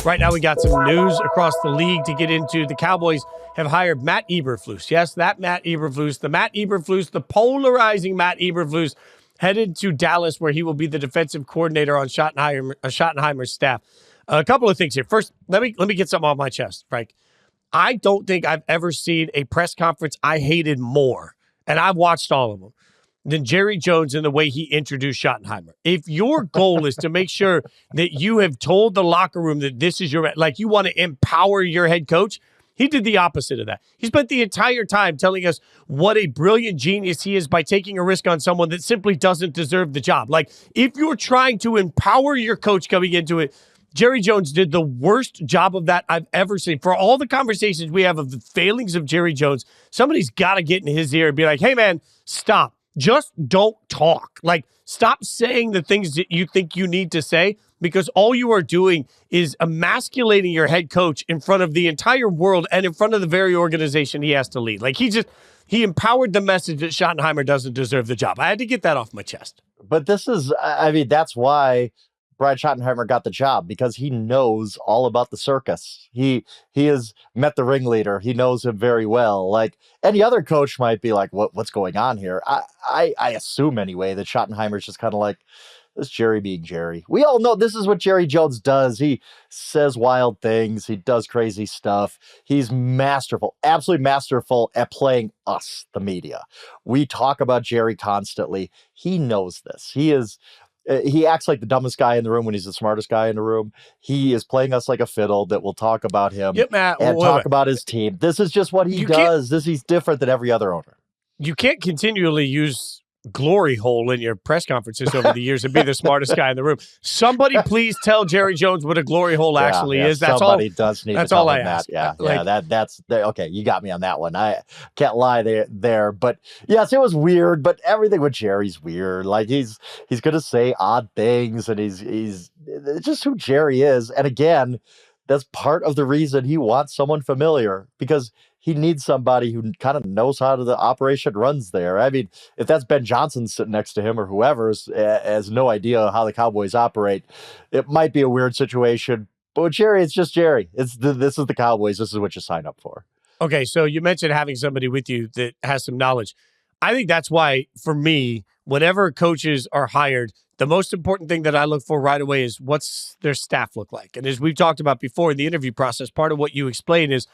Right now, we got some news across the league to get into. The Cowboys have hired Matt Eberflus. Yes, that Matt Eberflus, the polarizing Matt Eberflus, headed to Dallas, where he will be the defensive coordinator on Schottenheimer's staff. A couple of things here. First, let me get something off my chest, Frank. I don't think I've ever seen a press conference I hated more, and I've watched all of them, than Jerry Jones and the way he introduced Schottenheimer. If your goal is to make sure that you have told the locker room that this is your, like you want to empower your head coach, he did the opposite of that. He spent the entire time telling us what a brilliant genius he is by taking a risk on someone that simply doesn't deserve the job. Like, if you're trying to empower your coach coming into it, Jerry Jones did the worst job of that I've ever seen. For all the conversations we have of the failings of Jerry Jones, somebody's got to get in his ear and be like, hey, man, stop. Just don't talk. Like, stop saying the things that you think you need to say, because all you are doing is emasculating your head coach in front of the entire world and in front of the very organization he has to lead. Like, he empowered the message that Schottenheimer doesn't deserve the job. I had to get that off my chest. But that's why Brian Schottenheimer got the job, because he knows all about the circus. He has met the ringleader. He knows him very well. Like, any other coach might be like, what's going on here? I assume anyway that Schottenheimer's just kind of like, this Jerry being Jerry. We all know this is what Jerry Jones does. He says wild things. He does crazy stuff. He's masterful, absolutely masterful at playing us, the media. We talk about Jerry constantly. He knows this. He acts like the dumbest guy in the room when he's the smartest guy in the room. He is playing us like a fiddle that will talk about him talk about his team. This is just what he does. He's different than every other owner. You can't continually use glory hole in your press conferences over the years and be the smartest guy in the room. Somebody please tell Jerry Jones what a glory hole actually is. That's somebody all. Does need that's to tell all I him ask. That. That's okay. You got me on that one. I can't lie there. But yes, it was weird. But everything with Jerry's weird. Like, he's gonna say odd things, and he's it's just who Jerry is. And again, that's part of the reason he wants someone familiar, because he needs somebody who kind of knows how the operation runs there. I mean, if that's Ben Johnson sitting next to him or whoever has no idea how the Cowboys operate, it might be a weird situation. But with Jerry, it's just Jerry. This is the Cowboys. This is what you sign up for. Okay, so you mentioned having somebody with you that has some knowledge. I think that's why, for me, whenever coaches are hired, the most important thing that I look for right away is what's their staff look like. And as we've talked about before in the interview process, part of what you explain is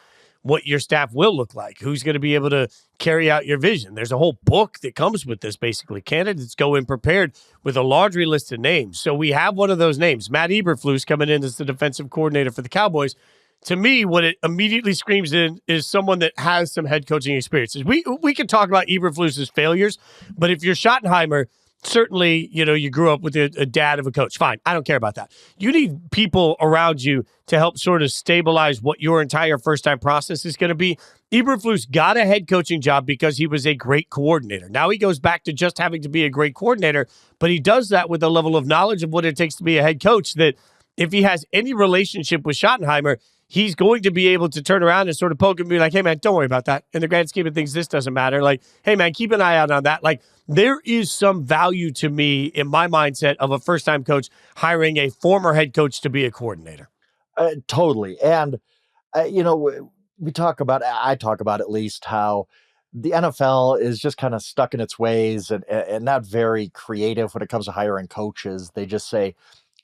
what your staff will look like, who's going to be able to carry out your vision. There's a whole book that comes with this, basically. Candidates go in prepared with a laundry list of names. So we have one of those names, Matt Eberflus, coming in as the defensive coordinator for the Cowboys. To me, what it immediately screams in is someone that has some head coaching experiences. We can talk about Eberflus's failures, but if you're Schottenheimer, certainly, you grew up with a dad of a coach. Fine. I don't care about that. You need people around you to help sort of stabilize what your entire first-time process is going to be. Eberflus got a head coaching job because he was a great coordinator. Now he goes back to just having to be a great coordinator, but he does that with a level of knowledge of what it takes to be a head coach that if he has any relationship with Schottenheimer, he's going to be able to turn around and sort of poke and be like, hey, man, don't worry about that. In the grand scheme of things, this doesn't matter. Like, hey, man, keep an eye out on that. Like, there is some value to me in my mindset of a first-time coach hiring a former head coach to be a coordinator. Totally. And, I talk about at least how the NFL is just kind of stuck in its ways and not very creative when it comes to hiring coaches. They just say,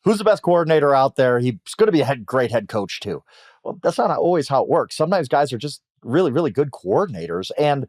who's the best coordinator out there? He's going to be a great head coach too. Well, that's not always how it works. Sometimes guys are just really, really good coordinators. And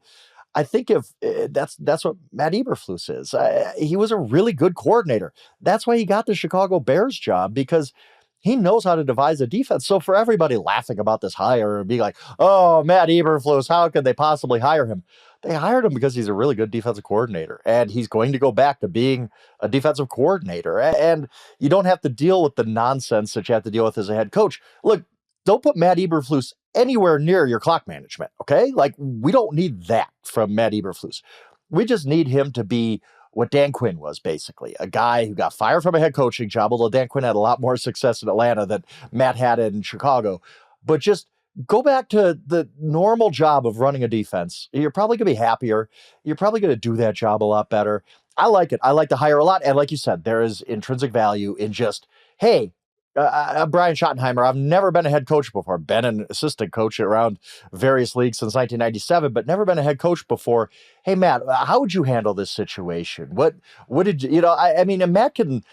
I think if that's what Matt Eberflus is. He was a really good coordinator. That's why he got the Chicago Bears job, because he knows how to devise a defense. So for everybody laughing about this hire and being like, oh, Matt Eberflus, how could they possibly hire him? They hired him because he's a really good defensive coordinator, and he's going to go back to being a defensive coordinator. And you don't have to deal with the nonsense that you have to deal with as a head coach. Look, don't put Matt Eberflus anywhere near your clock management, okay? Like, we don't need that from Matt Eberflus. We just need him to be what Dan Quinn was, basically, a guy who got fired from a head coaching job, although Dan Quinn had a lot more success in Atlanta than Matt had in Chicago. But just go back to the normal job of running a defense. You're probably going to be happier. You're probably going to do that job a lot better. I like it. I like to hire a lot. And like you said, there is intrinsic value in just, hey, Brian Schottenheimer, I've never been a head coach before. Been an assistant coach around various leagues since 1997, but never been a head coach before. Hey, Matt, how would you handle this situation? What did you know? I mean, and Matt can,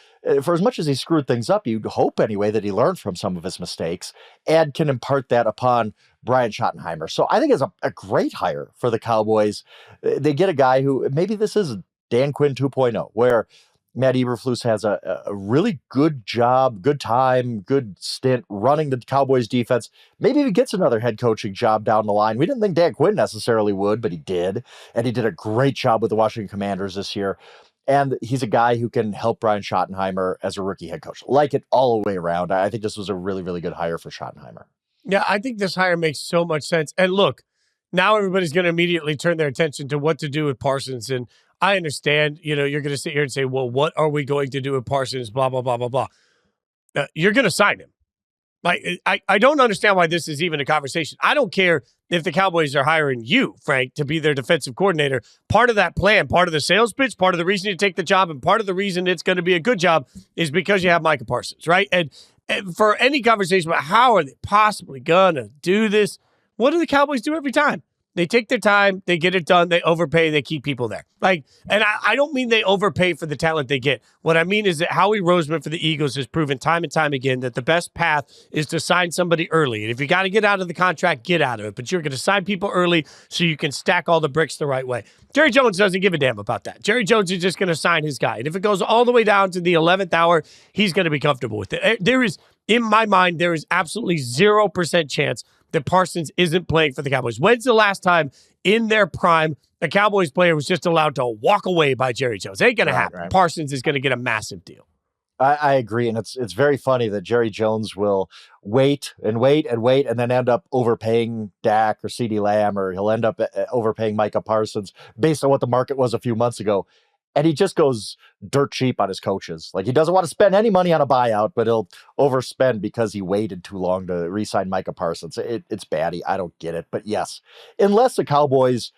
for as much as he screwed things up, you'd hope anyway that he learned from some of his mistakes and can impart that upon Brian Schottenheimer. So I think it's a great hire for the Cowboys. They get a guy who maybe this is Dan Quinn 2.0, where Matt Eberflus has a really good job, good time, good stint running the Cowboys defense. Maybe he gets another head coaching job down the line. We didn't think Dan Quinn necessarily would, but he did. And he did a great job with the Washington Commanders this year. And he's a guy who can help Brian Schottenheimer as a rookie head coach. Like it all the way around. I think this was a really, really good hire for Schottenheimer. Yeah, I think this hire makes so much sense. And look, now everybody's going to immediately turn their attention to what to do with Parsons. And I understand, you're going to sit here and say, well, what are we going to do with Parsons? Blah, blah, blah, blah, blah. You're going to sign him. Like, I don't understand why this is even a conversation. I don't care if the Cowboys are hiring you, Frank, to be their defensive coordinator. Part of that plan, part of the sales pitch, part of the reason you take the job, and part of the reason it's going to be a good job is because you have Micah Parsons, right? And for any conversation about how are they possibly going to do this, what do the Cowboys do every time? They take their time, they get it done, they overpay, they keep people there. And I don't mean they overpay for the talent they get. What I mean is that Howie Roseman for the Eagles has proven time and time again that the best path is to sign somebody early. And if you got to get out of the contract, get out of it. But you're going to sign people early so you can stack all the bricks the right way. Jerry Jones doesn't give a damn about that. Jerry Jones is just going to sign his guy. And if it goes all the way down to the 11th hour, he's going to be comfortable with it. In my mind, there is absolutely 0% chance that Parsons isn't playing for the Cowboys. When's the last time in their prime a Cowboys player was just allowed to walk away by Jerry Jones? It ain't going to happen. Right. Parsons is going to get a massive deal. I agree. And it's very funny that Jerry Jones will wait and then end up overpaying Dak or CeeDee Lamb, or he'll end up overpaying Micah Parsons based on what the market was a few months ago. And he just goes dirt cheap on his coaches. Like, he doesn't want to spend any money on a buyout, but he'll overspend because he waited too long to re-sign Micah Parsons. It's batty. I don't get it. But yes, unless the Cowboys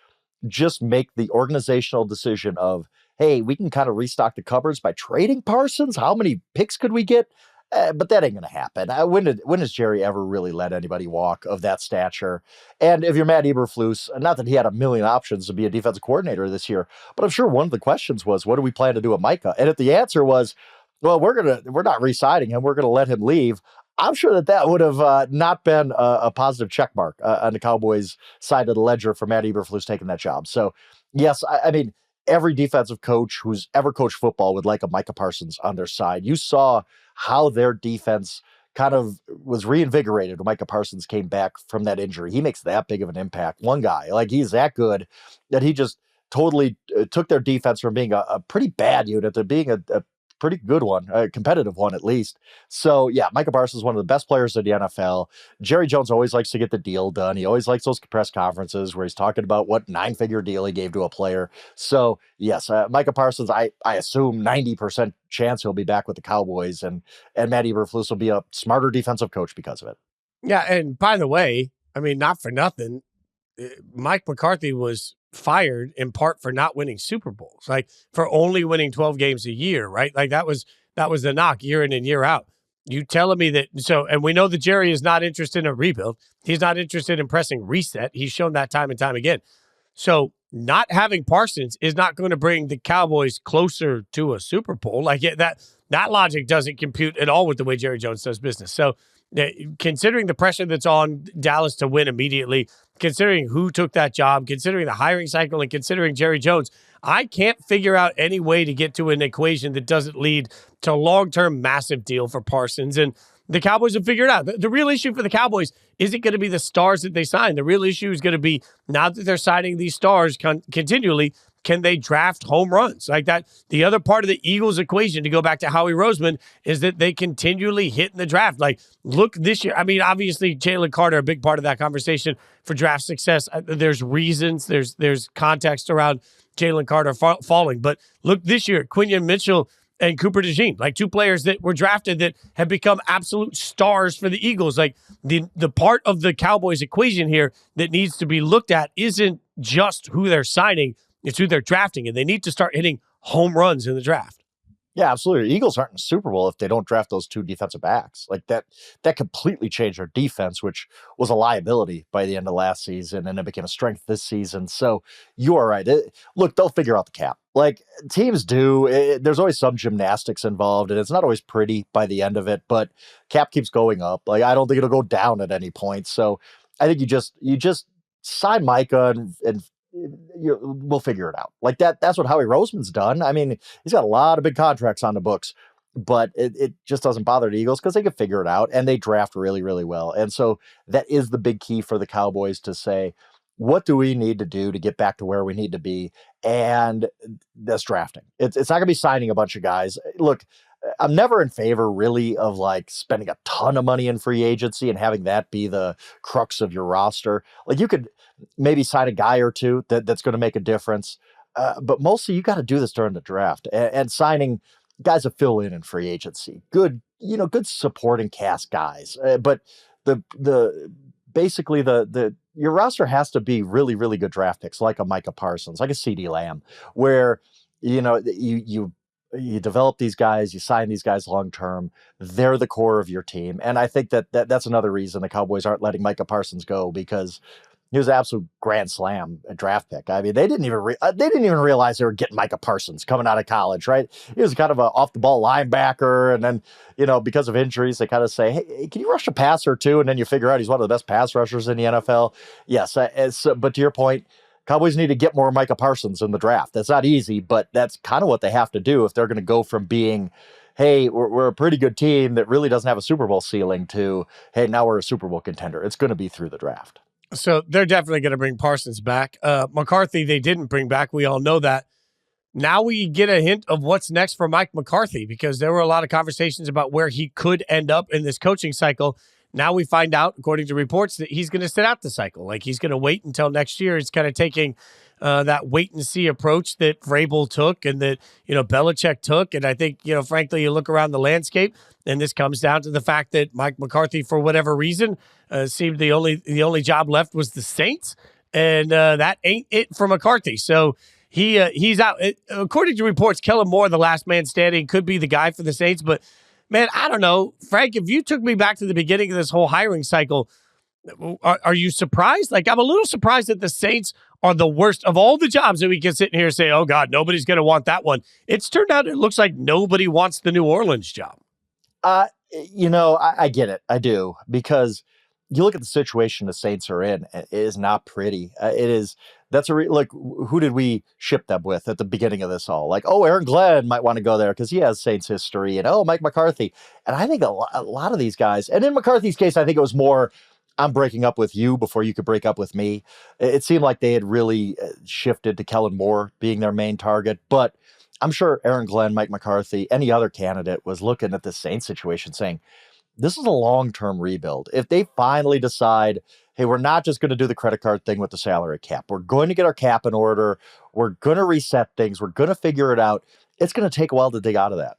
just make the organizational decision of, hey, we can kind of restock the cupboards by trading Parsons. How many picks could we get? But that ain't going to happen. When has Jerry ever really let anybody walk of that stature? And if you're Matt Eberflus, not that he had a million options to be a defensive coordinator this year, but I'm sure one of the questions was, what do we plan to do with Micah? And if the answer was, well, we're not re-signing him, we're going to let him leave, I'm sure that would have not been a positive check mark on the Cowboys' side of the ledger for Matt Eberflus taking that job. So, yes, I mean, every defensive coach who's ever coached football would like a Micah Parsons on their side. You saw how their defense kind of was reinvigorated when Micah Parsons came back from that injury. He makes that big of an impact. One guy, like, he's that good that he just totally took their defense from being a pretty bad unit to being a pretty good one, a competitive one at least. So yeah, Micah Parsons is one of the best players in the NFL. Jerry Jones always likes to get the deal done. He always likes those press conferences where he's talking about what 9-figure deal he gave to a player. So yes, Micah Parsons, I assume 90% chance he'll be back with the Cowboys, and Matt Eberflus will be a smarter defensive coach because of it. Yeah, and by the way, I mean, not for nothing, Mike McCarthy was fired in part for not winning Super Bowls, like for only winning 12 games a year, right? Like that was the knock year in and year out. You telling me that, and we know that Jerry is not interested in a rebuild. He's not interested in pressing reset. He's shown that time and time again. So not having Parsons is not going to bring the Cowboys closer to a Super Bowl. Like that logic doesn't compute at all with the way Jerry Jones does business. So considering the pressure that's on Dallas to win immediately, considering who took that job, considering the hiring cycle, and considering Jerry Jones, I can't figure out any way to get to an equation that doesn't lead to a long-term massive deal for Parsons. And the Cowboys have figured it out. The real issue for the Cowboys isn't going to be the stars that they sign. The real issue is going to be, now that they're signing these stars continually, can they draft home runs? Like that, the other part of the Eagles equation, to go back to Howie Roseman, is that they continually hit in the draft. Like, look this year. I mean, obviously, Jalen Carter, a big part of that conversation for draft success. There's reasons, there's context around Jalen Carter falling. But look this year, Quinion Mitchell and Cooper DeJean, like two players that were drafted that have become absolute stars for the Eagles. Like the part of the Cowboys equation here that needs to be looked at isn't just who they're signing, it's who they're drafting, and they need to start hitting home runs in the draft. Yeah, absolutely. Eagles aren't in the Super Bowl if they don't draft those two defensive backs. Like that completely changed their defense, which was a liability by the end of last season, and it became a strength this season. So you are right. Look, they'll figure out the cap. Like teams do. There's always some gymnastics involved, and it's not always pretty by the end of it. But cap keeps going up. Like I don't think it'll go down at any point. So I think you just sign Micah and we'll figure it out. Like that's what Howie Roseman's done. I mean, he's got a lot of big contracts on the books, but it just doesn't bother the Eagles because they can figure it out and they draft really, really well. And so that is the big key for the Cowboys to say, what do we need to do to get back to where we need to be? And that's drafting. It's not going to be signing a bunch of guys. Look, I'm never in favor really of like spending a ton of money in free agency and having that be the crux of your roster. Like you could maybe sign a guy or two that's going to make a difference. But mostly you got to do this during the draft and signing guys to fill in free agency. Good supporting cast guys. But the basically the your roster has to be really, really good draft picks, like a Micah Parsons, like a CD Lamb, where you develop these guys, you sign these guys long term. They're the core of your team, and I think that's another reason the Cowboys aren't letting Micah Parsons go, because he was an absolute grand slam draft pick. I mean, they didn't even realize they were getting Micah Parsons coming out of college, right? He was kind of a off the ball linebacker, and then because of injuries, they kind of say, "Hey, can you rush a passer too?" And then you figure out he's one of the best pass rushers in the NFL. Yes, but to your point, Cowboys need to get more Micah Parsons in the draft. That's not easy, but that's kind of what they have to do if they're going to go from being, hey, we're a pretty good team that really doesn't have a Super Bowl ceiling, to, hey, now we're a Super Bowl contender. It's going to be through the draft. So they're definitely going to bring Parsons back. McCarthy, they didn't bring back. We all know that. Now we get a hint of what's next for Mike McCarthy, because there were a lot of conversations about where he could end up in this coaching cycle. Now we find out, according to reports, that he's going to sit out the cycle. Like he's going to wait until next year. He's kind of taking that wait and see approach that Vrabel took and that, Belichick took. And I think, frankly, you look around the landscape, and this comes down to the fact that Mike McCarthy, for whatever reason, seemed the only job left was the Saints. And that ain't it for McCarthy. So he's out. According to reports, Kellen Moore, the last man standing, could be the guy for the Saints. But, man, I don't know. Frank, if you took me back to the beginning of this whole hiring cycle, are you surprised? Like, I'm a little surprised that the Saints are the worst of all the jobs that we can sit in here and say, oh, God, nobody's going to want that one. It's turned out it looks like nobody wants the New Orleans job. I get it. I do, because you look at the situation the Saints are in, it is not pretty. Look, who did we ship them with at the beginning of this all? Like, oh, Aaron Glenn might want to go there because he has Saints history, and oh, Mike McCarthy. And I think a lot of these guys, and in McCarthy's case, I think it was more, I'm breaking up with you before you could break up with me. It seemed like they had really shifted to Kellen Moore being their main target, but I'm sure Aaron Glenn, Mike McCarthy, any other candidate was looking at the Saints situation saying, this is a long-term rebuild. If they finally decide, hey, we're not just going to do the credit card thing with the salary cap, we're going to get our cap in order, we're going to reset things, we're going to figure it out, it's going to take a while to dig out of that.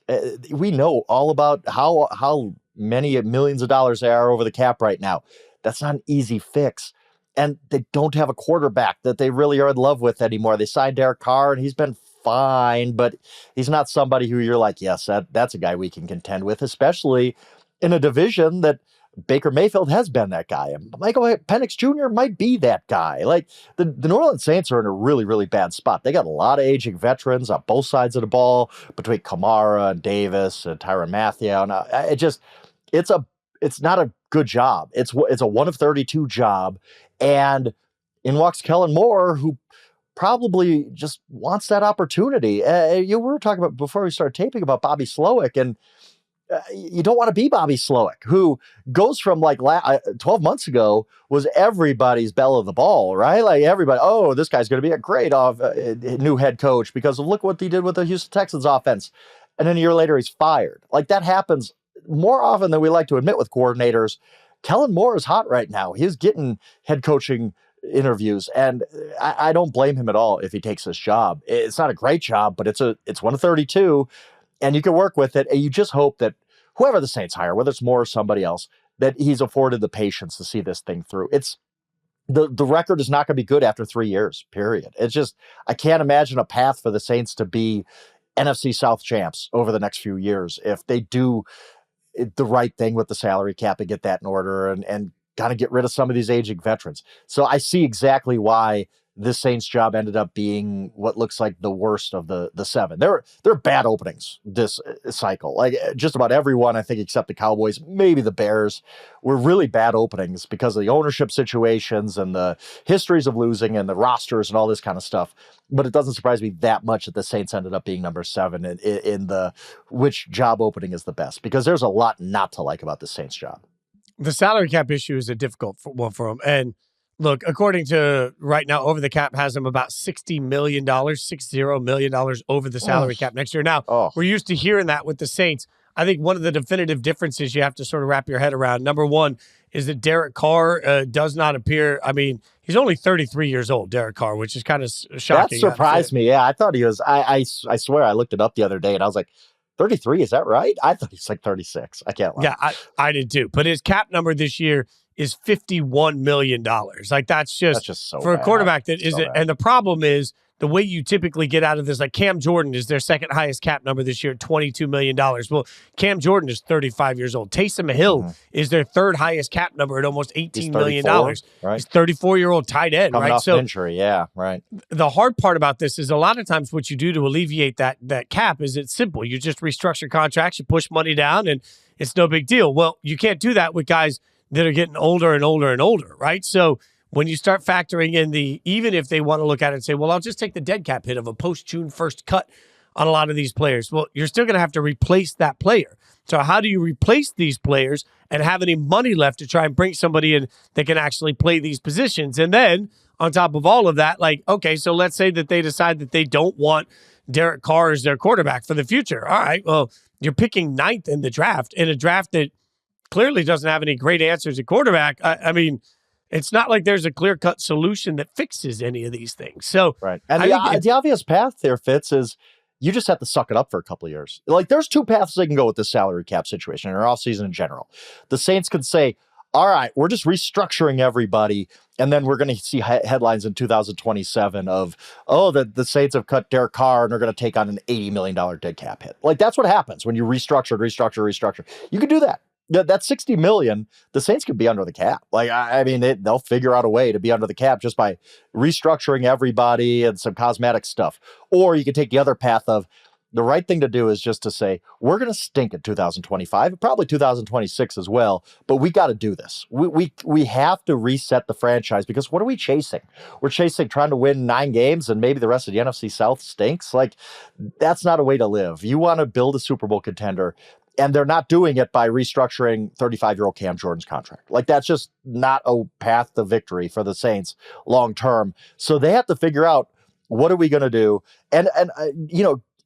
We know all about how many millions of dollars there are over the cap right now. That's not an easy fix. And they don't have a quarterback that they really are in love with anymore. They signed Derek Carr, and he's been fine, but he's not somebody who you're like, yes, that's a guy we can contend with, especially in a division that Baker Mayfield has been that guy. And Michael Penix Jr. might be that guy. Like the New Orleans Saints are in a really, really bad spot. They got a lot of aging veterans on both sides of the ball between Kamara and Davis and Tyrann Mathieu. And it's not a good job. It's a 1 of 32 job. And in walks Kellen Moore, who probably just wants that opportunity. We were talking about before we started taping about Bobby Slowik, and you don't want to be Bobby Slowik, who goes from like 12 months ago was everybody's belle of the ball, right? Like everybody, oh, this guy's going to be a great new head coach because of look what he did with the Houston Texans offense. And then a year later, he's fired. Like that happens more often than we like to admit with coordinators. Kellen Moore is hot right now. He's getting head coaching interviews, and I don't blame him at all if he takes this job. It's not a great job, but it's 1 of 32, and you can work with it. And you just hope that whoever the Saints hire, whether it's Moore or somebody else, that he's afforded the patience to see this thing through. It's the record is not going to be good after 3 years, period. It's just, I can't imagine a path for the Saints to be NFC South champs over the next few years if they do the right thing with the salary cap and get that in order and kind of get rid of some of these aging veterans. So I see exactly why this Saints job ended up being what looks like the worst of the seven. They're bad openings this cycle. Like just about everyone, I think, except the Cowboys, maybe the Bears, were really bad openings because of the ownership situations and the histories of losing and the rosters and all this kind of stuff. But it doesn't surprise me that much that the Saints ended up being number 7 in the which job opening is the best, because there's a lot not to like about the Saints job. The salary cap issue is a difficult one for them. And look, according to right now, over the cap has them about $60 million over the salary cap next year. Now, we're used to hearing that with the Saints. I think one of the definitive differences you have to sort of wrap your head around, number one, is that Derek Carr does not appear. I mean, he's only 33 years old, Derek Carr, which is kind of shocking. That surprised me. Yeah, I thought he was. I swear I looked it up the other day and I was like, 33, is that right? I thought he's like 36. I can't lie. Yeah, I did too. But his cap number this year is $51 million. Like that's just so for a quarterback that isn't. And the problem is the way you typically get out of this, like Cam Jordan is their second highest cap number this year at $22 million. Well, Cam Jordan is 35 years old. Taysom Hill is their third highest cap number at almost $18 million. Right? He's 34-year-old tight end, coming right? Off injury, yeah, right. The hard part about this is a lot of times what you do to alleviate that cap is it's simple. You just restructure contracts, you push money down, and it's no big deal. Well, you can't do that with guys that are getting older and older and older, right? So when you start factoring in even if they want to look at it and say, well, I'll just take the dead cap hit of a post-June 1st cut on a lot of these players. Well, you're still going to have to replace that player. So how do you replace these players and have any money left to try and bring somebody in that can actually play these positions? And then on top of all of that, like, okay, so let's say that they decide that they don't want Derek Carr as their quarterback for the future. All right, well, you're picking 9th in the draft, in a draft that clearly doesn't have any great answers at quarterback. I mean, it's not like there's a clear-cut solution that fixes any of these things. So, right. And the obvious path there, Fitz, is you just have to suck it up for a couple of years. Like, there's two paths they can go with this salary cap situation or offseason in general. The Saints can say, all right, we're just restructuring everybody, and then we're going to see headlines in 2027 of, the Saints have cut Derek Carr and they're going to take on an $80 million dead cap hit. Like, that's what happens when you restructure. You can do that. That $60 million, the Saints could be under the cap. Like, I mean, they'll figure out a way to be under the cap just by restructuring everybody and some cosmetic stuff. Or you could take the other path of the right thing to do is just to say, we're going to stink in 2025, probably 2026 as well, but we got to do this. We have to reset the franchise, because what are we chasing? We're chasing trying to win 9 games and maybe the rest of the NFC South stinks. Like, that's not a way to live. You want to build a Super Bowl contender. And they're not doing it by restructuring 35-year-old Cam Jordan's contract. Like, that's just not a path to victory for the Saints long term. So they have to figure out, what are we going to do? And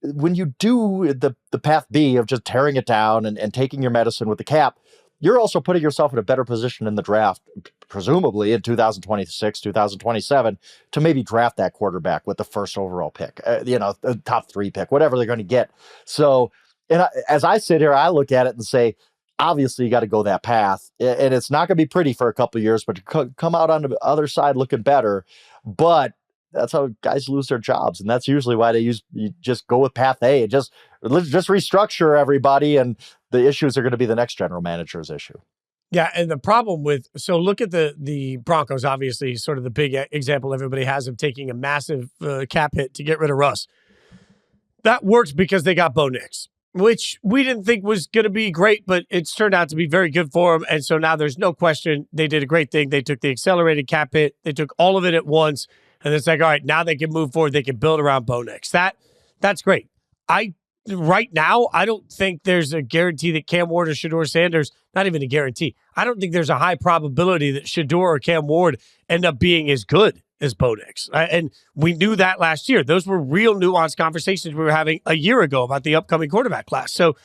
when you do the path B of just tearing it down and taking your medicine with the cap, you're also putting yourself in a better position in the draft, presumably in 2026, 2027, to maybe draft that quarterback with the first overall pick, the top 3 pick, whatever they're going to get. So, and as I sit here, I look at it and say, obviously, you got to go that path. And it's not going to be pretty for a couple of years, but to come out on the other side looking better. But that's how guys lose their jobs. And that's usually why you just go with path A and just restructure everybody. And the issues are going to be the next general manager's issue. Yeah, and the problem so look at the Broncos, obviously, sort of the big example everybody has of taking a massive cap hit to get rid of Russ. That works because they got Bo Nix, which we didn't think was going to be great, but it's turned out to be very good for them. And so now there's no question they did a great thing. They took the accelerated cap hit. They took all of it at once. And it's like, all right, now they can move forward. They can build around Bo Nix. That's great. Right now, I don't think there's a guarantee that Cam Ward or Shedeur Sanders, not even a guarantee. I don't think there's a high probability that Shedeur or Cam Ward end up being as good as Bo Nix. And we knew that last year. Those were real nuanced conversations we were having a year ago about the upcoming quarterback class. So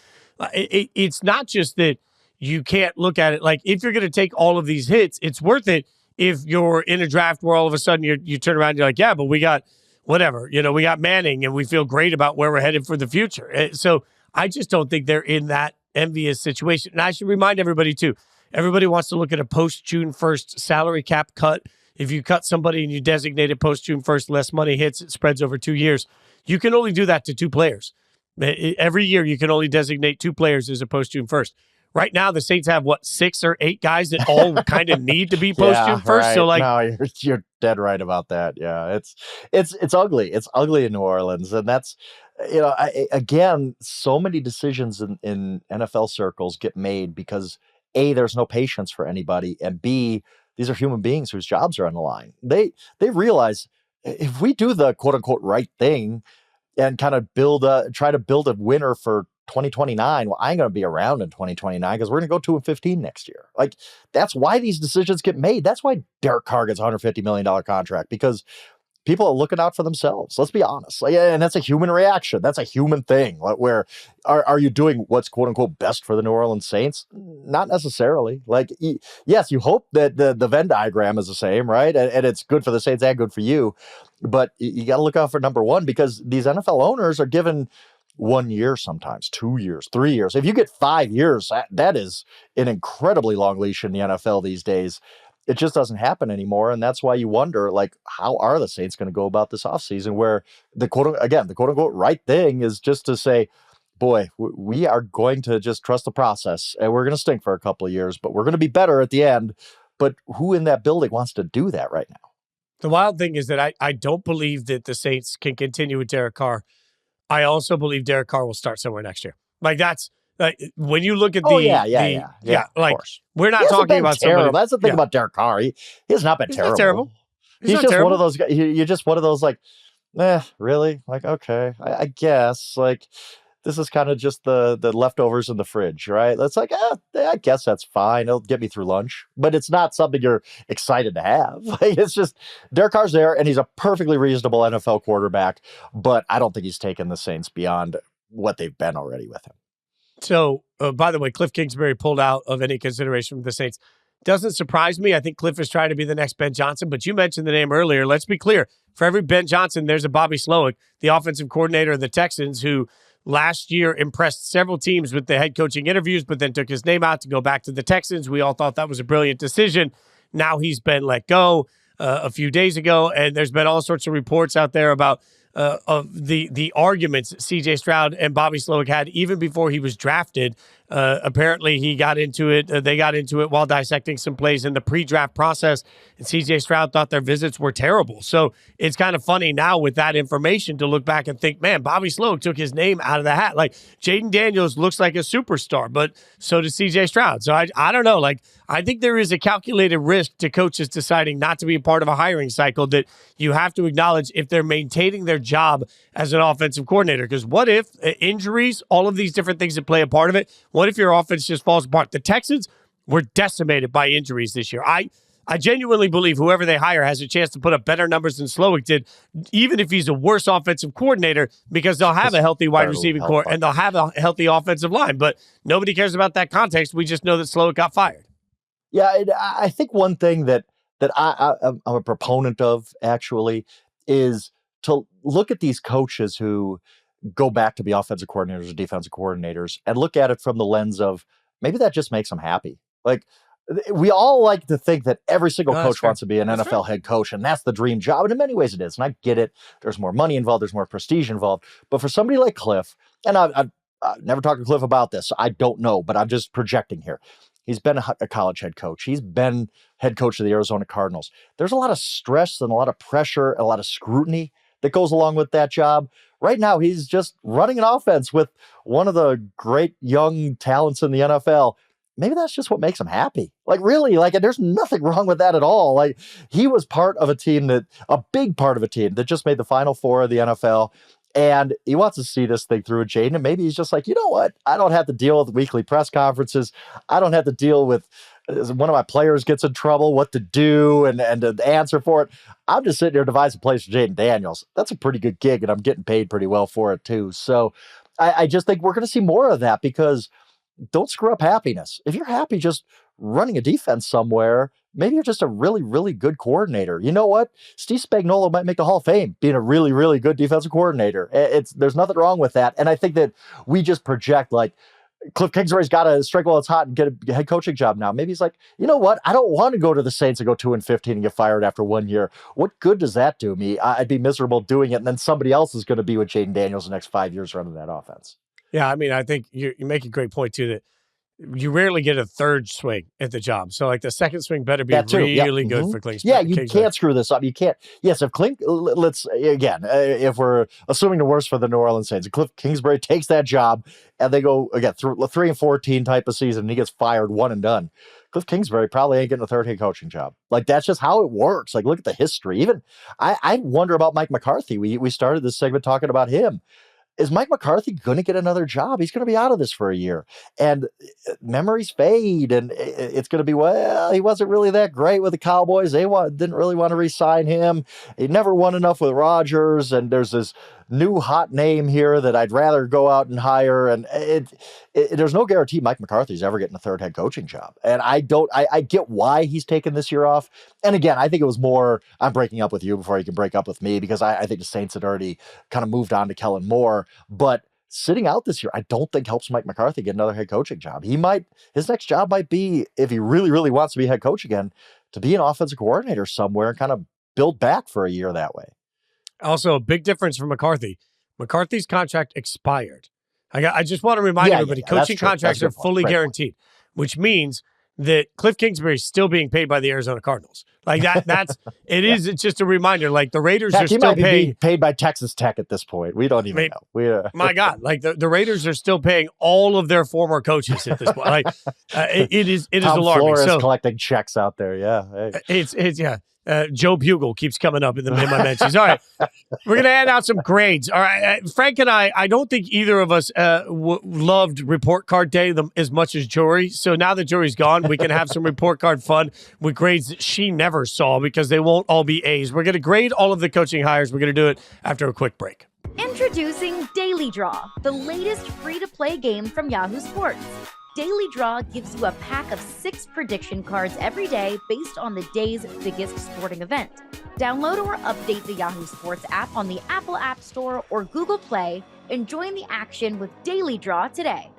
it's not just that you can't look at it like, if you're going to take all of these hits, it's worth it if you're in a draft where all of a sudden you turn around and you're like, yeah, but we got whatever, we got Manning and we feel great about where we're headed for the future. So I just don't think they're in that envious situation. And I should remind everybody too, everybody wants to look at a post-June 1st salary cap cut. If you cut somebody and you designate it post-June 1st, less money hits, it spreads over 2 years. You can only do that to 2 players. Every year you can only designate 2 players as opposed to him first. Right now, the Saints have, 6 or 8 guys that all kind of need to be post to him first. Right. So, like, no, you're dead right about that. Yeah, it's ugly. It's ugly in New Orleans, and that's again, so many decisions in NFL circles get made because A, there's no patience for anybody, and B, these are human beings whose jobs are on the line. They realize if we do the quote unquote right thing and kind of try to build a winner for 2029. Well, I ain't going to be around in 2029 because we're going to go 2-15 next year. Like, that's why these decisions get made. That's why Derek Carr gets a $150 million contract, because people are looking out for themselves. Let's be honest. Like, and that's a human reaction. That's a human thing. Like, where are you doing what's quote unquote best for the New Orleans Saints? Not necessarily. Like, yes, you hope that the Venn diagram is the same, right? And it's good for the Saints and good for you. But you got to look out for number one, because these NFL owners are given 1 year, sometimes 2 years, 3 years. If you get 5 years, that is an incredibly long leash in the NFL these days. It just doesn't happen anymore. And that's why you wonder, like, how are the Saints going to go about this offseason, where the quote unquote right thing is just to say, boy, we are going to just trust the process, and we're going to stink for a couple of years, but we're going to be better at the end. But who in that building wants to do that right now? The wild thing is that I don't believe that the Saints can continue with Derek Carr. I also believe Derek Carr will start somewhere next year. Like, that's when you look at like, we're not talking about terrible. somebody. That's the thing about Derek Carr. He has not been terrible. Not terrible. He's just terrible. One of those guys. You're just one of those, like, really? Like, okay, I guess, like, this is kind of just the leftovers in the fridge, right? That's like, I guess that's fine. It'll get me through lunch, but it's not something you're excited to have. Like, it's just Derek Carr's there, and he's a perfectly reasonable NFL quarterback, but I don't think he's taken the Saints beyond what they've been already with him. So, by the way, Kliff Kingsbury pulled out of any consideration for the Saints. Doesn't surprise me. I think Kliff is trying to be the next Ben Johnson, but you mentioned the name earlier. Let's be clear. For every Ben Johnson, there's a Bobby Slowik, the offensive coordinator of the Texans, who last year impressed several teams with the head coaching interviews, but then took his name out to go back to the Texans. We all thought that was a brilliant decision. Now he's been let go a few days ago, and there's been all sorts of reports out there about of the arguments CJ Stroud and Bobby Slowik had even before he was drafted. Apparently he got into it. They got into it while dissecting some plays in the pre-draft process, and CJ Stroud thought their visits were terrible. So it's kind of funny now with that information to look back and think, man, Bobby Slowik took his name out of the hat. Like, Jaden Daniels looks like a superstar, but so does CJ Stroud. So I don't know. Like, I think there is a calculated risk to coaches deciding not to be a part of a hiring cycle that you have to acknowledge if they're maintaining their job as an offensive coordinator. Because what if injuries, all of these different things that play a part of it, what if your offense just falls apart? The Texans were decimated by injuries this year. I genuinely believe whoever they hire has a chance to put up better numbers than Slowik did, even if he's a worse offensive coordinator, because they'll have a healthy wide receiving core and they'll have a healthy offensive line. But nobody cares about that context. We just know that Slowik got fired. Yeah, I think one thing that I'm a proponent of, actually, is to look at these coaches who go back to be offensive coordinators or defensive coordinators and look at it from the lens of maybe that just makes them happy. Like, we all like to think that every single coach wants to be an NFL head coach, and that's the dream job. And in many ways it is. And I get it. There's more money involved. There's more prestige involved. But for somebody like Kliff, and I've never talked to Kliff about this, so I don't know, but I'm just projecting here. He's been a college head coach. He's been head coach of the Arizona Cardinals. There's a lot of stress and a lot of pressure, a lot of scrutiny that goes along with that job. Right now, he's just running an offense with one of the great young talents in the NFL. Maybe that's just what makes him happy. Like, really, like, and there's nothing wrong with that at all. Like, he was part of a big part of a team that just made the Final Four of the NFL. And he wants to see this thing through with Jaden. And maybe he's just like, you know what? I don't have to deal with weekly press conferences. I don't have to deal with one of my players gets in trouble, what to do and to answer for it. I'm just sitting here devising plays for Jaden Daniels. That's a pretty good gig, and I'm getting paid pretty well for it too. So I just think we're going to see more of that, because don't screw up happiness. If you're happy just running a defense somewhere, maybe you're just a really, really good coordinator. You know what? Steve Spagnuolo might make the Hall of Fame being a really, really good defensive coordinator. There's nothing wrong with that. And I think that we just project, like, Kliff Kingsbury's got to strike while it's hot and get a head coaching job now. Maybe he's like, you know what? I don't want to go to the Saints and go 2-15 and get fired after 1 year. What good does that do me? I'd be miserable doing it, and then somebody else is going to be with Jaden Daniels the next 5 years running that offense. Yeah, I mean, I think you make a great point too that you rarely get a third swing at the job. So, like, the second swing better be really good for Kingsbury. Yeah, you can't screw this up. You can't. Yes, if let's, again, if we're assuming the worst for the New Orleans Saints, if Kliff Kingsbury takes that job and they go, again, through 3-14 type of season and he gets fired one and done, Kliff Kingsbury probably ain't getting a third head coaching job. Like, that's just how it works. Like, look at the history. Even, I wonder about Mike McCarthy. We started this segment talking about him. Is Mike McCarthy going to get another job? He's going to be out of this for a year. And memories fade, and it's going to be, well, he wasn't really that great with the Cowboys. They didn't really want to re-sign him. He never won enough with Rodgers, and there's this new hot name here that I'd rather go out and hire. And there's no guarantee Mike McCarthy's ever getting a third head coaching job. And I get why he's taken this year off. And again, I think it was more, I'm breaking up with you before you can break up with me, because I think the Saints had already kind of moved on to Kellen Moore. But sitting out this year, I don't think helps Mike McCarthy get another head coaching job. His next job might be, if he really, really wants to be head coach again, to be an offensive coordinator somewhere and kind of build back for a year that way. Also, a big difference for McCarthy. McCarthy's contract expired. I just want to remind everybody, coaching contracts are fully guaranteed, which means that Kliff Kingsbury is still being paid by the Arizona Cardinals. Like it's just a reminder. Like, the Raiders are still being paid by Texas Tech at this point. We don't even know. My God, like the Raiders are still paying all of their former coaches at this point. Like, it is alarming. Flores collecting checks out there. Yeah. Hey. It's Joe Bugle keeps coming up in my mentions. All right. We're going to hand out some grades. All right. Frank and I don't think either of us loved report card day as much as Jory. So now that Jory's gone, we can have some report card fun with grades that she never saw, because they won't all be A's. We're going to grade all of the coaching hires. We're going to do it after a quick break. Introducing Daily Draw, the latest free-to-play game from Yahoo Sports. Daily Draw gives you a pack of 6 prediction cards every day based on the day's biggest sporting event. Download or update the Yahoo Sports app on the Apple App Store or Google Play and join the action with Daily Draw today.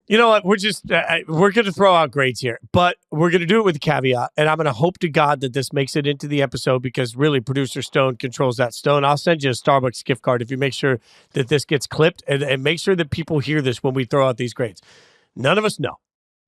You know what? We're going to throw out grades here, but we're going to do it with a caveat. And I'm going to hope to God that this makes it into the episode, because really producer Stone controls that. Stone, I'll send you a Starbucks gift card if you make sure that this gets clipped, and make sure that people hear this when we throw out these grades. None of us know.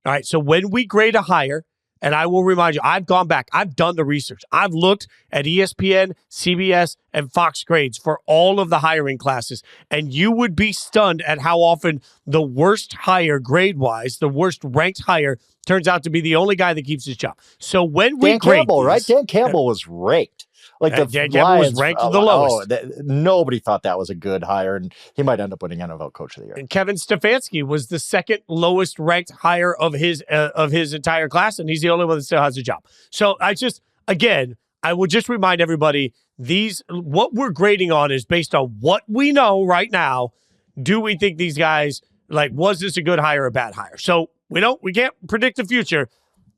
All right. So when we grade a hire, and I will remind you, I've gone back. I've done the research. I've looked at ESPN, CBS, and Fox grades for all of the hiring classes. And you would be stunned at how often the worst hire grade-wise, the worst ranked hire, turns out to be the only guy that keeps his job. So when we grade Campbell, right? Dan Campbell was raked. Like, the Dan Campbell was ranked the lowest. Nobody thought that was a good hire, and he might end up winning NFL Coach of the Year. And Kevin Stefanski was the second lowest ranked hire of his entire class, and he's the only one that still has a job. So I will just remind everybody, what we're grading on is based on what we know right now. Do we think these guys, like, was this a good hire or a bad hire? So we can't predict the future.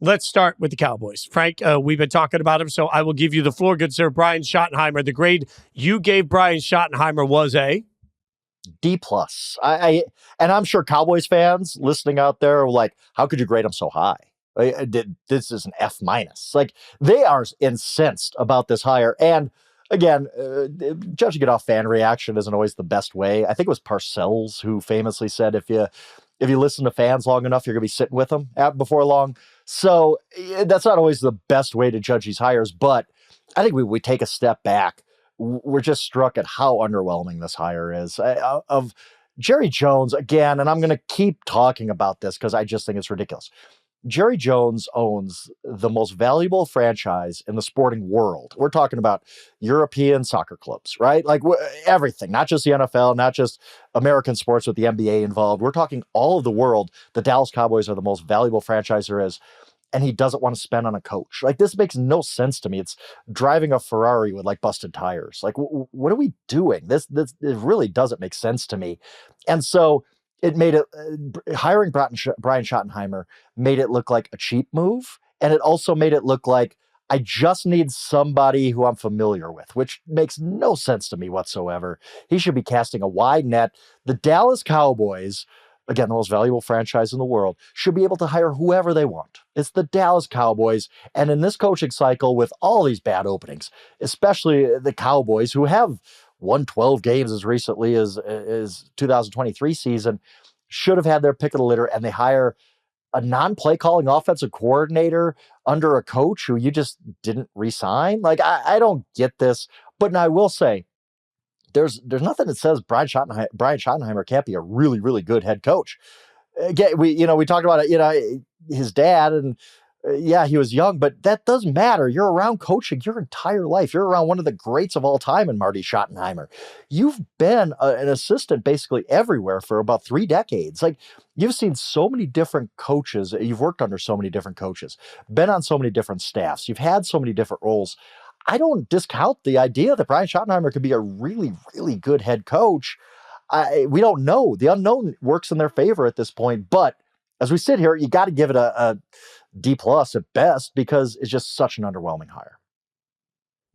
Let's start with the Cowboys. Frank, we've been talking about him, so I will give you the floor, good sir. Brian Schottenheimer, the grade you gave Brian Schottenheimer was a D+. And I'm sure Cowboys fans listening out there are like, how could you grade him so high? This is an F-. Like, they are incensed about this hire. And again, judging it off fan reaction isn't always the best way. I think it was Parcells who famously said, if you listen to fans long enough, you're going to be sitting with them before long. So that's not always the best way to judge these hires. But I think we take a step back. We're just struck at how underwhelming this hire is. Of Jerry Jones, again, and I'm going to keep talking about this because I just think it's ridiculous. Jerry Jones owns the most valuable franchise in the sporting world. We're talking about European soccer clubs, right? Like, everything, not just the NFL, not just American sports with the NBA involved. We're talking all of the world. The Dallas Cowboys are the most valuable franchise there is, and he doesn't want to spend on a coach. Like, this makes no sense to me. It's driving a Ferrari with, like, busted tires. Like, what are we doing? This it really doesn't make sense to me. And so it made it, hiring Brian Schottenheimer made it look like a cheap move. And it also made it look like I just need somebody who I'm familiar with, which makes no sense to me whatsoever. He should be casting a wide net. The Dallas Cowboys, again, the most valuable franchise in the world, should be able to hire whoever they want. It's the Dallas Cowboys. And in this coaching cycle with all these bad openings, especially the Cowboys, who have won 12 games as recently as 2023 season, should have had their pick of the litter, and they hire a non-play calling offensive coordinator under a coach who you just didn't re-sign. Like, I don't get this. But now I will say, there's nothing that says Brian Schottenheimer can't be a really, really good head coach. Again, we talked about it, his dad, and yeah, he was young, but that doesn't matter. You're around coaching your entire life. You're around one of the greats of all time in Marty Schottenheimer. You've been an assistant basically everywhere for about 3 decades. Like, you've seen so many different coaches. You've worked under so many different coaches, been on so many different staffs. You've had so many different roles. I don't discount the idea that Brian Schottenheimer could be a really, really good head coach. We don't know. The unknown works in their favor at this point. But as we sit here, you got to give it a D+ at best, because it's just such an underwhelming hire.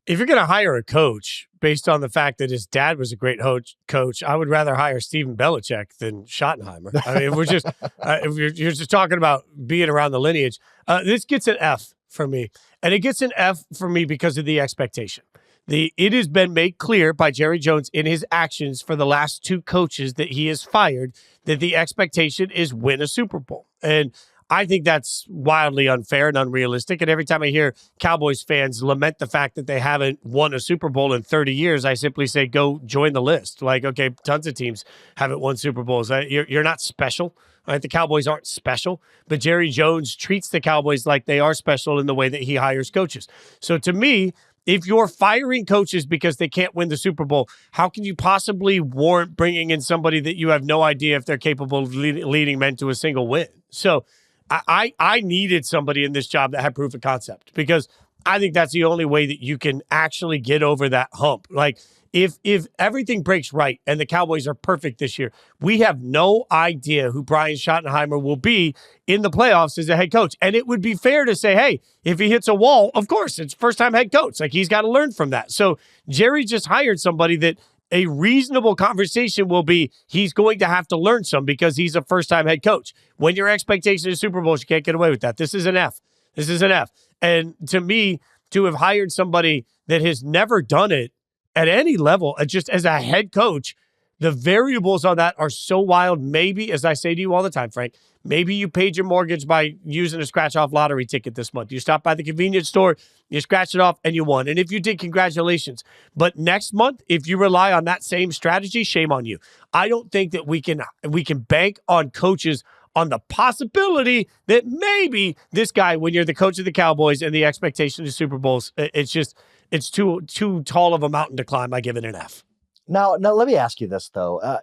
If you're going to hire a coach based on the fact that his dad was a great coach, I would rather hire Steven Belichick than Schottenheimer. I mean, if you're just talking about being around the lineage, this gets an F for me. And it gets an F for me because of the expectation. It has been made clear by Jerry Jones in his actions for the last 2 coaches that he has fired that the expectation is win a Super Bowl. And I think that's wildly unfair and unrealistic. And every time I hear Cowboys fans lament the fact that they haven't won a Super Bowl in 30 years, I simply say, go join the list. Like, okay, tons of teams haven't won Super Bowls. You're not special. Right? The Cowboys aren't special, but Jerry Jones treats the Cowboys like they are special in the way that he hires coaches. So to me, if you're firing coaches because they can't win the Super Bowl, how can you possibly warrant bringing in somebody that you have no idea if they're capable of leading men to a single win? So I needed somebody in this job that had proof of concept, because I think that's the only way that you can actually get over that hump. Like, if everything breaks right and the Cowboys are perfect this year, we have no idea who Brian Schottenheimer will be in the playoffs as a head coach. And it would be fair to say, hey, if he hits a wall, of course, it's first-time head coach. Like, he's got to learn from that. So Jerry just hired somebody that a reasonable conversation will be he's going to have to learn some because he's a first-time head coach. When your expectation is Super Bowls, you can't get away with that. This is an F. This is an F. And to me, to have hired somebody that has never done it at any level, just as a head coach, the variables on that are so wild. Maybe, as I say to you all the time, Frank, maybe you paid your mortgage by using a scratch-off lottery ticket this month. You stopped by the convenience store, you scratched it off, and you won. And if you did, congratulations. But next month, if you rely on that same strategy, shame on you. I don't think that we can bank on coaches on the possibility that maybe this guy, when you're the coach of the Cowboys and the expectation of Super Bowls, it's too tall of a mountain to climb. I give it an F. Now, let me ask you this, though.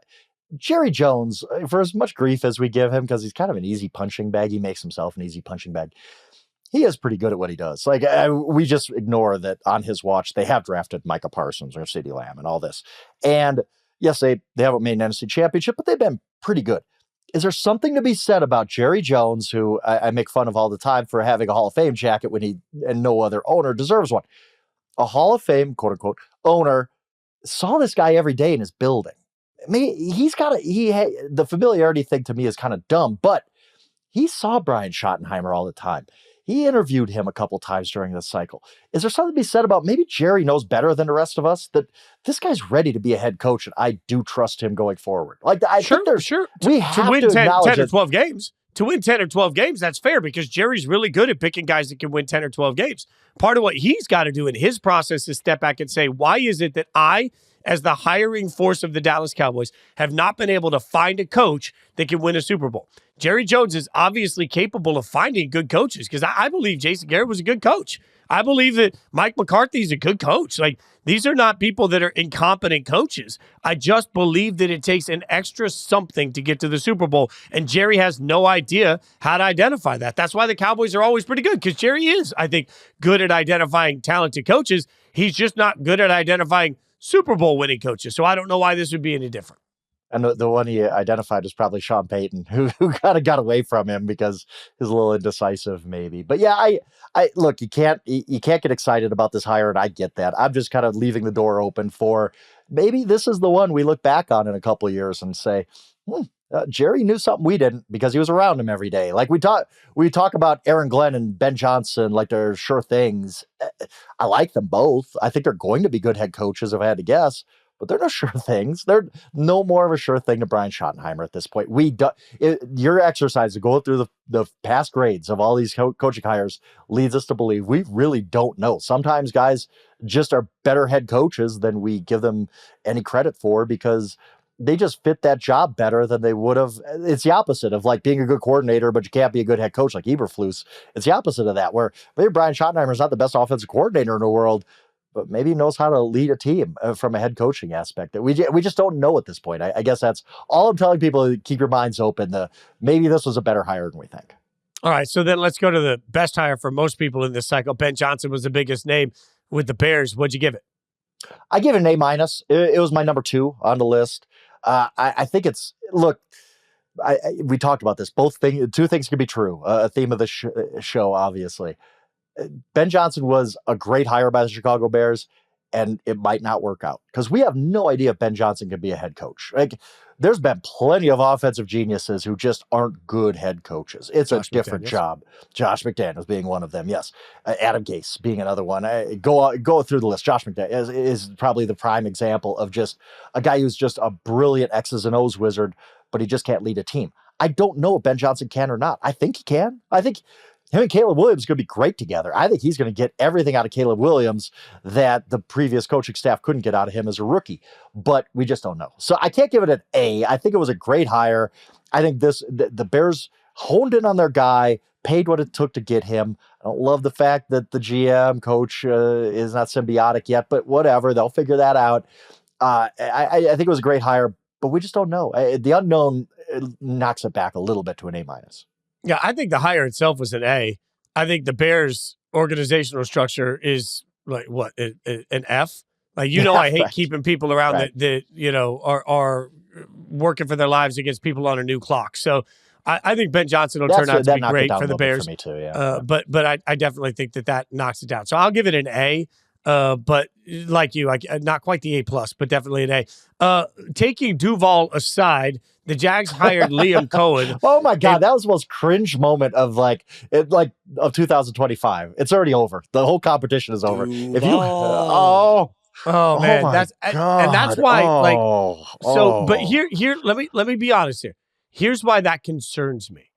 Jerry Jones, for as much grief as we give him, because he's kind of an easy punching bag, he makes himself an easy punching bag. He is pretty good at what he does. Like, we just ignore that on his watch, they have drafted Micah Parsons or CeeDee Lamb and all this. And yes, they haven't made an NFC championship, but they've been pretty good. Is there something to be said about Jerry Jones, who I make fun of all the time for having a Hall of Fame jacket and no other owner deserves one? A Hall of Fame, quote unquote, owner saw this guy every day in his building. I mean, the familiarity thing to me is kind of dumb, but he saw Brian Schottenheimer all the time. He interviewed him a couple times during this cycle. Is there something to be said about maybe Jerry knows better than the rest of us that this guy's ready to be a head coach, and I do trust him going forward? Like, Sure. We have to win to 10 acknowledge or 12 games. To win 10 or 12 games, that's fair, because Jerry's really good at picking guys that can win 10 or 12 games. Part of what he's got to do in his process is step back and say, why is it that I, as the hiring force of the Dallas Cowboys, have not been able to find a coach that can win a Super Bowl? Jerry Jones is obviously capable of finding good coaches, because I believe Jason Garrett was a good coach. I believe that Mike McCarthy's a good coach. Like, these are not people that are incompetent coaches. I just believe that it takes an extra something to get to the Super Bowl, and Jerry has no idea how to identify that. That's why the Cowboys are always pretty good, because Jerry is, I think, good at identifying talented coaches. He's just not good at identifying Super Bowl winning coaches. So I don't know why this would be any different. And the one he identified was probably Sean Payton, who kind of got away from him because he's a little indecisive, maybe. But yeah, I look, you can't get excited about this hire, and I get that. I'm just kind of leaving the door open for maybe this is the one we look back on in a couple of years and say, Jerry knew something we didn't because he was around him every day. Like we talk about Aaron Glenn and Ben Johnson like they're sure things. I like them both. I think they're going to be good head coaches if I had to guess, but they're no sure things. They're no more of a sure thing to Brian Schottenheimer at this point. Your exercise to go through the past grades of all these coaching hires leads us to believe we really don't know. Sometimes guys just are better head coaches than we give them any credit for because they just fit that job better than they would have. It's the opposite of like being a good coordinator, but you can't be a good head coach like Eberflus. It's the opposite of that, where maybe Brian Schottenheimer is not the best offensive coordinator in the world, but maybe he knows how to lead a team from a head coaching aspect. We just don't know at this point. I guess that's all I'm telling people. Keep your minds open. Maybe this was a better hire than we think. All right, so then let's go to the best hire for most people in this cycle. Ben Johnson was the biggest name with the Bears. What'd you give it? I give it an A-. It was my number 2 on the list. I think it's, look, we talked about this. Two things can be true. A theme of the show, obviously. Ben Johnson was a great hire by the Chicago Bears, and it might not work out because we have no idea if Ben Johnson can be a head coach. Like, there's been plenty of offensive geniuses who just aren't good head coaches. It's a different job. Josh McDaniels being one of them. Yes. Adam Gase being another one. Go through the list. Josh McDaniels is probably the prime example of just a guy who's just a brilliant X's and O's wizard, but he just can't lead a team. I don't know if Ben Johnson can or not. I think he can. I think him and Caleb Williams are going to be great together. I think he's going to get everything out of Caleb Williams that the previous coaching staff couldn't get out of him as a rookie, but we just don't know. So I can't give it an A. I think it was a great hire. I think the Bears honed in on their guy, paid what it took to get him. I don't love the fact that the GM coach is not symbiotic yet, but whatever. They'll figure that out. I think it was a great hire, but we just don't know. The unknown knocks it back a little bit to an A-. Yeah, I think the hire itself was an A. I think the Bears' organizational structure is like what, an F? Like, I hate keeping people around that are working for their lives against people on a new clock. So I think Ben Johnson will turn out to be great for the Bears. For me too, yeah. But I definitely think that knocks it down. So I'll give it an A. But like you, not quite the A+, but definitely an A. Taking Duval aside, the Jags hired Liam Cohen. Oh my God, that was the most cringe moment of 2025. It's already over. The whole competition is over. Duval. If you, man, that's why. But here, let me be honest here. Here's why that concerns me.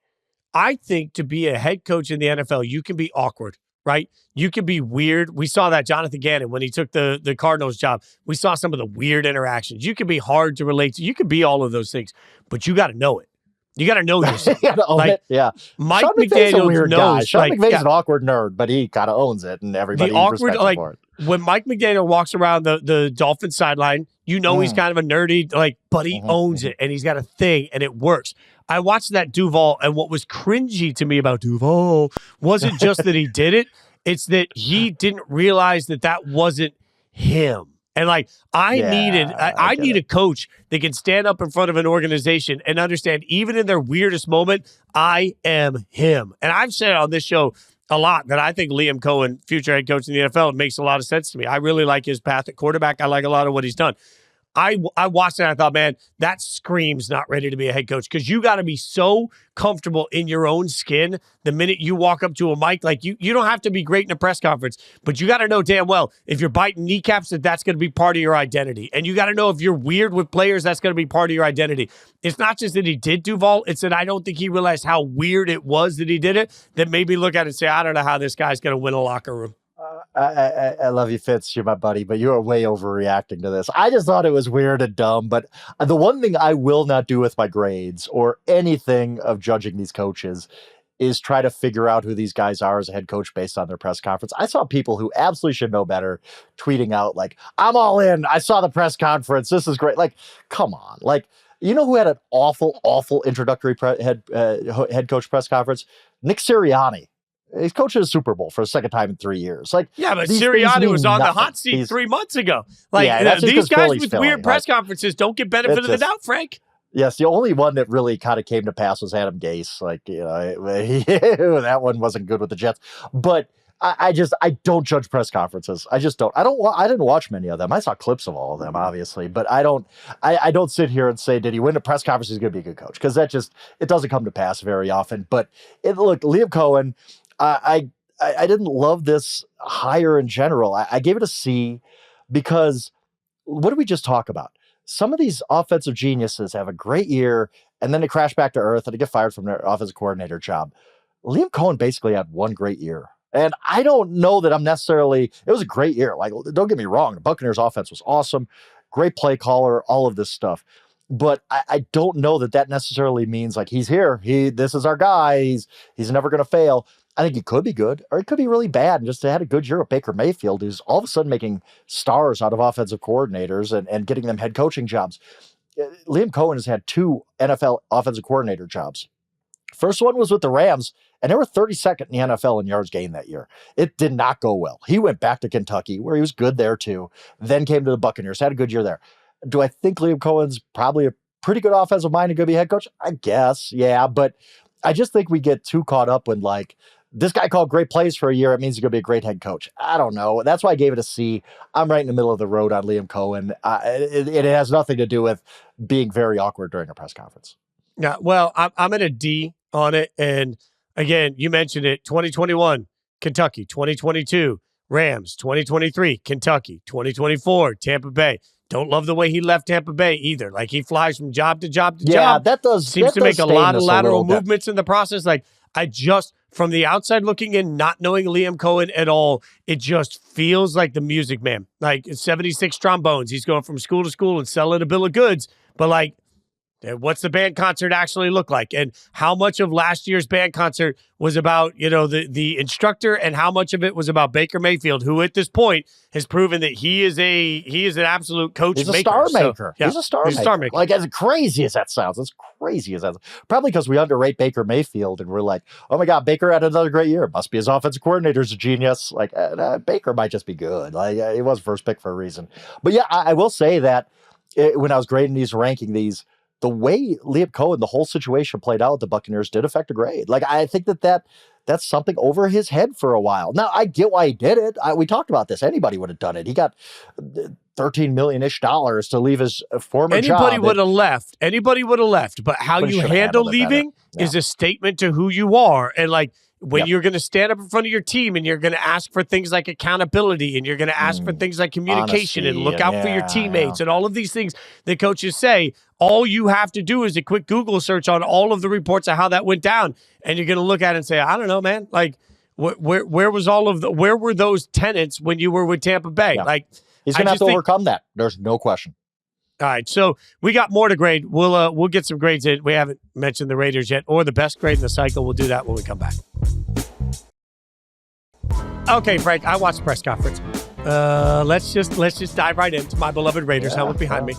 I think to be a head coach in the NFL, you can be awkward. Right? You can be weird. We saw that Jonathan Gannon when he took the Cardinals job. We saw some of the weird interactions. You can be hard to relate to. You can be all of those things, but you got to know it. You got to know yourself. You got to own it. Yeah. Mike McDaniel knows. Sean McVay's an awkward nerd, but he kind of owns it, and everybody respects him for it. When Mike McDaniel walks around the Dolphins sideline, he's kind of a nerdy, but he owns it, and he's got a thing, and it works. I watched that Duval, and what was cringy to me about Duval wasn't just that he did it, it's that he didn't realize that wasn't him. And I need a coach that can stand up in front of an organization and understand, even in their weirdest moment, I am him. And I've said on this show a lot that I think Liam Cohen, future head coach in the NFL, makes a lot of sense to me. I really like his path at quarterback. I like a lot of what he's done. I watched it and I thought, man, that screams not ready to be a head coach, because you got to be so comfortable in your own skin the minute you walk up to a mic. Like, you don't have to be great in a press conference, but you got to know damn well if you're biting kneecaps that's going to be part of your identity. And you got to know if you're weird with players, that's going to be part of your identity. It's not just that he did Duval, it's that I don't think he realized how weird it was that he did it, that made me look at it and say, I don't know how this guy's going to win a locker room. I love you, Fitz. You're my buddy, but you are way overreacting to this. I just thought it was weird and dumb. But the one thing I will not do with my grades or anything of judging these coaches is try to figure out who these guys are as a head coach based on their press conference. I saw people who absolutely should know better tweeting out I'm all in. I saw the press conference. This is great. Come on. You know who had an awful introductory head coach press conference? Nick Sirianni. He's coaching a Super Bowl for the second time in 3 years. But Sirianni was on the hot seat 3 months ago. These guys with weird press conferences don't get benefit of the doubt, Frank. Yes, the only one that really kind of came to pass was Adam Gase. That one wasn't good with the Jets. But I don't judge press conferences. I just don't. I didn't watch many of them. I saw clips of all of them, obviously, but I don't sit here and say, did he win a press conference? He's going to be a good coach, because it doesn't come to pass very often. But look, Liam Cohen, I didn't love this hire in general. I gave it a C, because what did we just talk about? Some of these offensive geniuses have a great year and then they crash back to earth and they get fired from their offensive coordinator job. Liam Cohen basically had one great year. And I don't know that it was a great year. Like, don't get me wrong. The Buccaneers offense was awesome. Great play caller, all of this stuff. But I don't know that necessarily means like he's here. This is our guy. He's never going to fail. I think he could be good, or he could be really bad and just had a good year with Baker Mayfield, who's all of a sudden making stars out of offensive coordinators and getting them head coaching jobs. Liam Cohen has had 2 NFL offensive coordinator jobs. First one was with the Rams, and they were 32nd in the NFL in yards gained that year. It did not go well. He went back to Kentucky, where he was good there too, then came to the Buccaneers, had a good year there. Do I think Liam Cohen's probably a pretty good offensive mind and going to be head coach? I guess, yeah, but I just think we get too caught up when, like, this guy called great plays for a year, it means he's going to be a great head coach. I don't know. That's why I gave it a C. I'm right in the middle of the road on Liam Cohen. It has nothing to do with being very awkward during a press conference. Yeah, well, I'm at a D on it. And again, you mentioned it, 2021, Kentucky, 2022, Rams, 2023, Kentucky, 2024, Tampa Bay. Don't love the way he left Tampa Bay either. Like, he flies from job to job to job. That does seems to make a lot of lateral movements in the process. Like, from the outside looking in, not knowing Liam Cohen at all, it just feels like the Music Man. Like, 76 trombones. He's going from school to school and selling a bill of goods. But, like, what's the band concert actually look like? And how much of last year's band concert was about, the instructor, and how much of it was about Baker Mayfield, who at this point has proven that he is an absolute coach. He's a star maker. He's a star maker. Like, as crazy as that sounds, probably because we underrate Baker Mayfield and we're like, oh my God, Baker had another great year. Must be his offensive coordinator's a genius. Like, Baker might just be good. Like, he was first pick for a reason. But yeah, I will say that when I was grading these, ranking these, the way Liam Cohen, the whole situation played out with the Buccaneers did affect a grade. Like, I think that's something over his head for a while. Now, I get why he did it. We talked about this. Anybody would have done it. He got $13 million-ish to leave his former job. Anybody would have left. But how you handle leaving is a statement to who you are. And, like, when you're going to stand up in front of your team and you're going to ask for things like accountability and you're going to ask for things like communication, honesty, and look out for your teammates and all of these things that coaches say, all you have to do is a quick Google search on all of the reports of how that went down. And you're going to look at it and say, I don't know, man, like, where were those tenants when you were with Tampa Bay? Yeah. Like, he's going to have to overcome that. There's no question. All right, so we got more to grade. We'll get some grades in. We haven't mentioned the Raiders yet, or the best grade in the cycle. We'll do that when we come back. Okay, Frank, I watched the press conference. Let's just dive right into my beloved Raiders. Helmet behind me.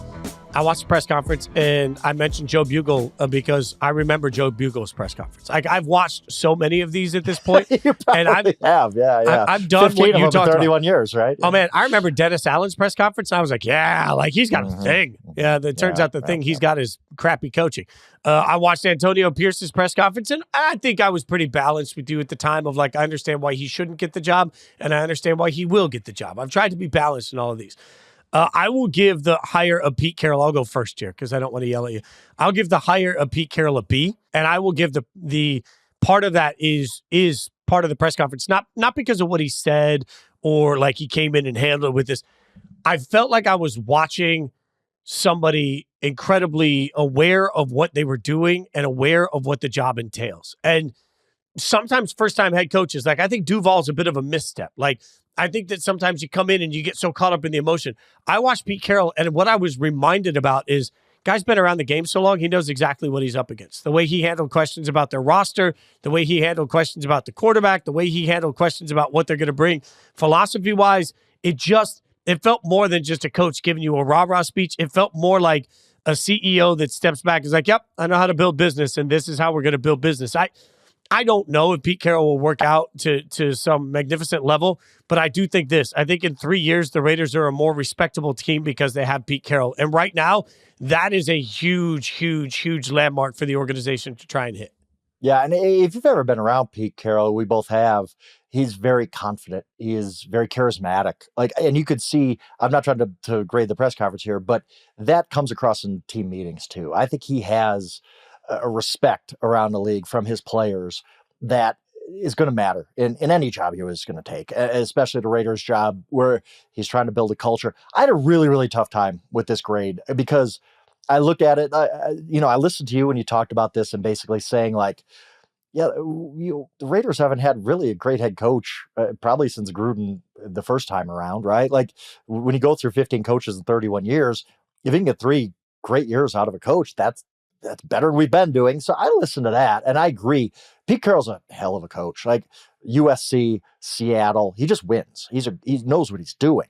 I watched the press conference, and I mentioned Joe Bugle because I remember Joe Bugle's press conference. Like, I've watched so many of these at this point. You probably have. I've done what you talked 31 years, right? Oh, man, I remember Dennis Allen's press conference, and I was like, yeah, like, he's got a thing. Yeah, it turns out the thing he's got is crappy coaching. I watched Antonio Pierce's press conference, and I think I was pretty balanced with you at the time of, like, I understand why he shouldn't get the job, and I understand why he will get the job. I've tried to be balanced in all of these. I will give the hire of Pete Carroll. I'll go first here because I don't want to yell at you. I'll give the hire of Pete Carroll a B, and I will give the part of that is part of the press conference, not because of what he said or like he came in and handled it with this. I felt like I was watching somebody incredibly aware of what they were doing and aware of what the job entails. And sometimes first-time head coaches, like, I think Duval's a bit of a misstep. Like, I think that sometimes you come in and you get so caught up in the emotion. I watched Pete Carroll, and what I was reminded about is, guy's been around the game so long, he knows exactly what he's up against. The way he handled questions about their roster, the way he handled questions about the quarterback, the way he handled questions about what they're going to bring. Philosophy-wise, it felt more than just a coach giving you a rah-rah speech. It felt more like a CEO that steps back and is like, yep, I know how to build business, and this is how we're going to build business. I don't know if Pete Carroll will work out to some magnificent level, but I do think this. I think in 3 years, the Raiders are a more respectable team because they have Pete Carroll. And right now, that is a huge, huge, huge landmark for the organization to try and hit. Yeah, and if you've ever been around Pete Carroll, we both have, he's very confident. He is very charismatic. Like, and you could see, I'm not trying to grade the press conference here, but that comes across in team meetings too. I think he has a respect around the league from his players that is going to matter in any job he was going to take, especially the Raiders job where he's trying to build a culture. I had a really, really tough time with this grade because I looked at it, I listened to you when you talked about this and basically saying like, yeah, the Raiders haven't had really a great head coach probably since Gruden the first time around, right? Like when you go through 15 coaches in 31 years, if you can get 3 great years out of a coach, that's better than we've been doing. So I listened to that and I agree. Pete Carroll's a hell of a coach. Like USC, Seattle, he just wins. He knows what he's doing.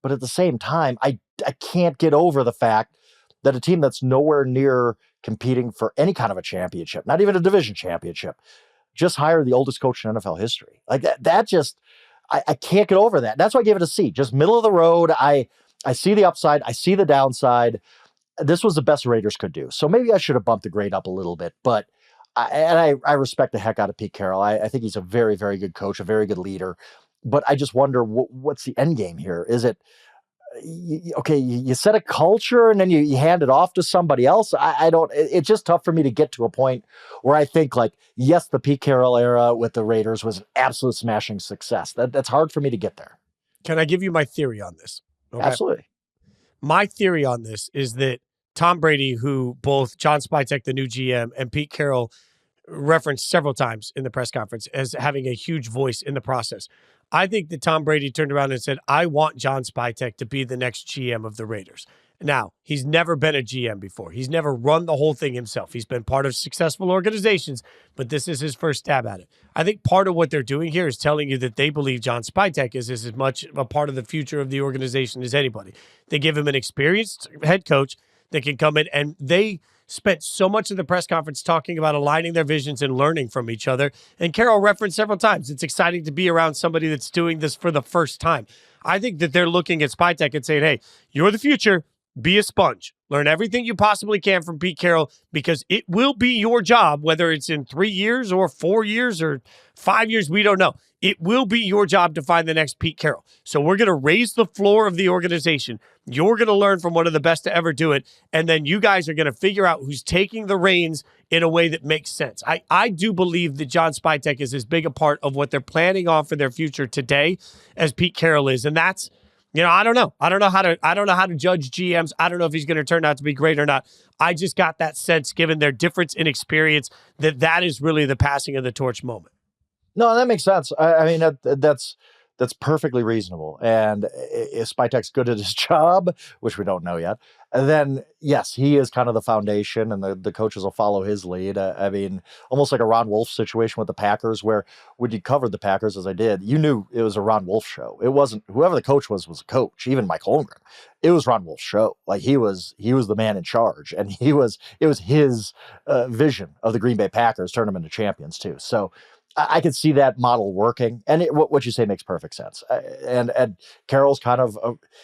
But at the same time, I can't get over the fact that a team that's nowhere near competing for any kind of a championship, not even a division championship, just hired the oldest coach in NFL history. Like that just, I can't get over that. That's why I gave it a C, just middle of the road. I see the upside. I see the downside. This was the best Raiders could do. So maybe I should have bumped the grade up a little bit, but I respect the heck out of Pete Carroll. I think he's a very, very good coach, a very good leader, but I just wonder what's the end game here? Is it, you set a culture and then you hand it off to somebody else. It's just tough for me to get to a point where I think like, yes, the Pete Carroll era with the Raiders was an absolute smashing success. That's hard for me to get there. Can I give you my theory on this? Okay? Absolutely. My theory on this is that Tom Brady, who both John Spytek, the new GM, and Pete Carroll referenced several times in the press conference as having a huge voice in the process. I think that Tom Brady turned around and said, I want John Spytek to be the next GM of the Raiders. Now, he's never been a GM before. He's never run the whole thing himself. He's been part of successful organizations, but this is his first stab at it. I think part of what they're doing here is telling you that they believe John Spytek is as much a part of the future of the organization as anybody. They give him an experienced head coach that can come in, and they spent so much of the press conference talking about aligning their visions and learning from each other. And Carroll referenced several times, it's exciting to be around somebody that's doing this for the first time. I think that they're looking at Spytek and saying, hey, you're the future. Be a sponge. Learn everything you possibly can from Pete Carroll because it will be your job, whether it's in 3 years or 4 years or 5 years, we don't know. It will be your job to find the next Pete Carroll. So we're going to raise the floor of the organization. You're going to learn from one of the best to ever do it. And then you guys are going to figure out who's taking the reins in a way that makes sense. I do believe that John Spytek is as big a part of what they're planning on for their future today as Pete Carroll is. And that's, I don't know. I don't know how to judge GMs. I don't know if he's going to turn out to be great or not. I just got that sense, given their difference in experience, that is really the passing of the torch moment. No, that makes sense. I mean, that's perfectly reasonable. And if Spytek's good at his job, which we don't know yet, then yes, he is kind of the foundation and the coaches will follow his lead. I mean, almost like a Ron Wolf situation with the Packers, where when you covered the Packers, as I did, you knew it was a Ron Wolf show. It wasn't, whoever the coach was a coach, even Mike Holmgren. It was Ron Wolf's show. Like he was the man in charge, and it was his vision of the Green Bay Packers, turn them into champions too. So I could see that model working, and what you say makes perfect sense. And Carroll's kind of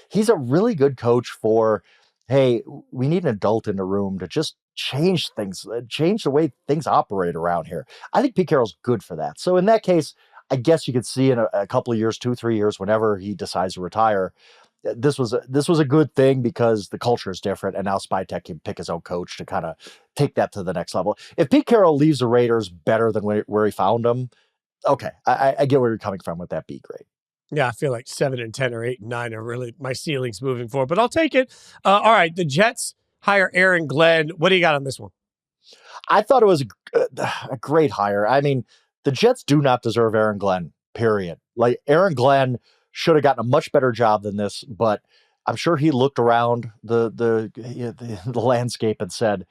he's a really good coach for, hey, we need an adult in the room to just change things, change the way things operate around here. I think Pete Carroll's good for that. So in that case, I guess you could see in a couple of years, 2-3 years, whenever he decides to retire, this was a good thing because the culture is different, and now Spytek can pick his own coach to kind of take that to the next level. If Pete Carroll leaves the Raiders better than where he found them, okay, I get where you're coming from with that B grade. Yeah, I feel like 7 and 10 or 8 and 9 are really my ceilings moving forward, but I'll take it. All right, the Jets hire Aaron Glenn. What do you got on this one? I thought it was a great hire. I mean, the Jets do not deserve Aaron Glenn, period. Like, Aaron Glenn should have gotten a much better job than this, but I'm sure he looked around the landscape and said,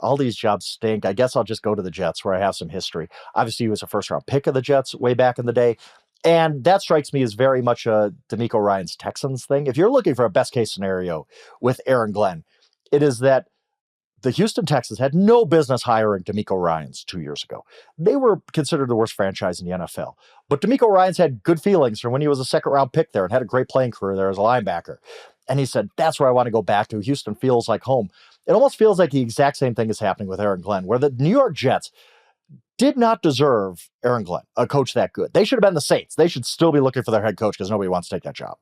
all these jobs stink. I guess I'll just go to the Jets where I have some history. Obviously, he was a first-round pick of the Jets way back in the day, and that strikes me as very much a DeMeco Ryans Texans thing. If you're looking for a best-case scenario with Aaron Glenn, it is that the Houston Texans had no business hiring DeMeco Ryans 2 years ago. They were considered the worst franchise in the NFL. But DeMeco Ryans had good feelings from when he was a second-round pick there and had a great playing career there as a linebacker. And he said, that's where I want to go back to. Houston feels like home. It almost feels like the exact same thing is happening with Aaron Glenn, where the New York Jets, did not deserve Aaron Glenn, a coach that good. They should have been the Saints. They should still be looking for their head coach because nobody wants to take that job.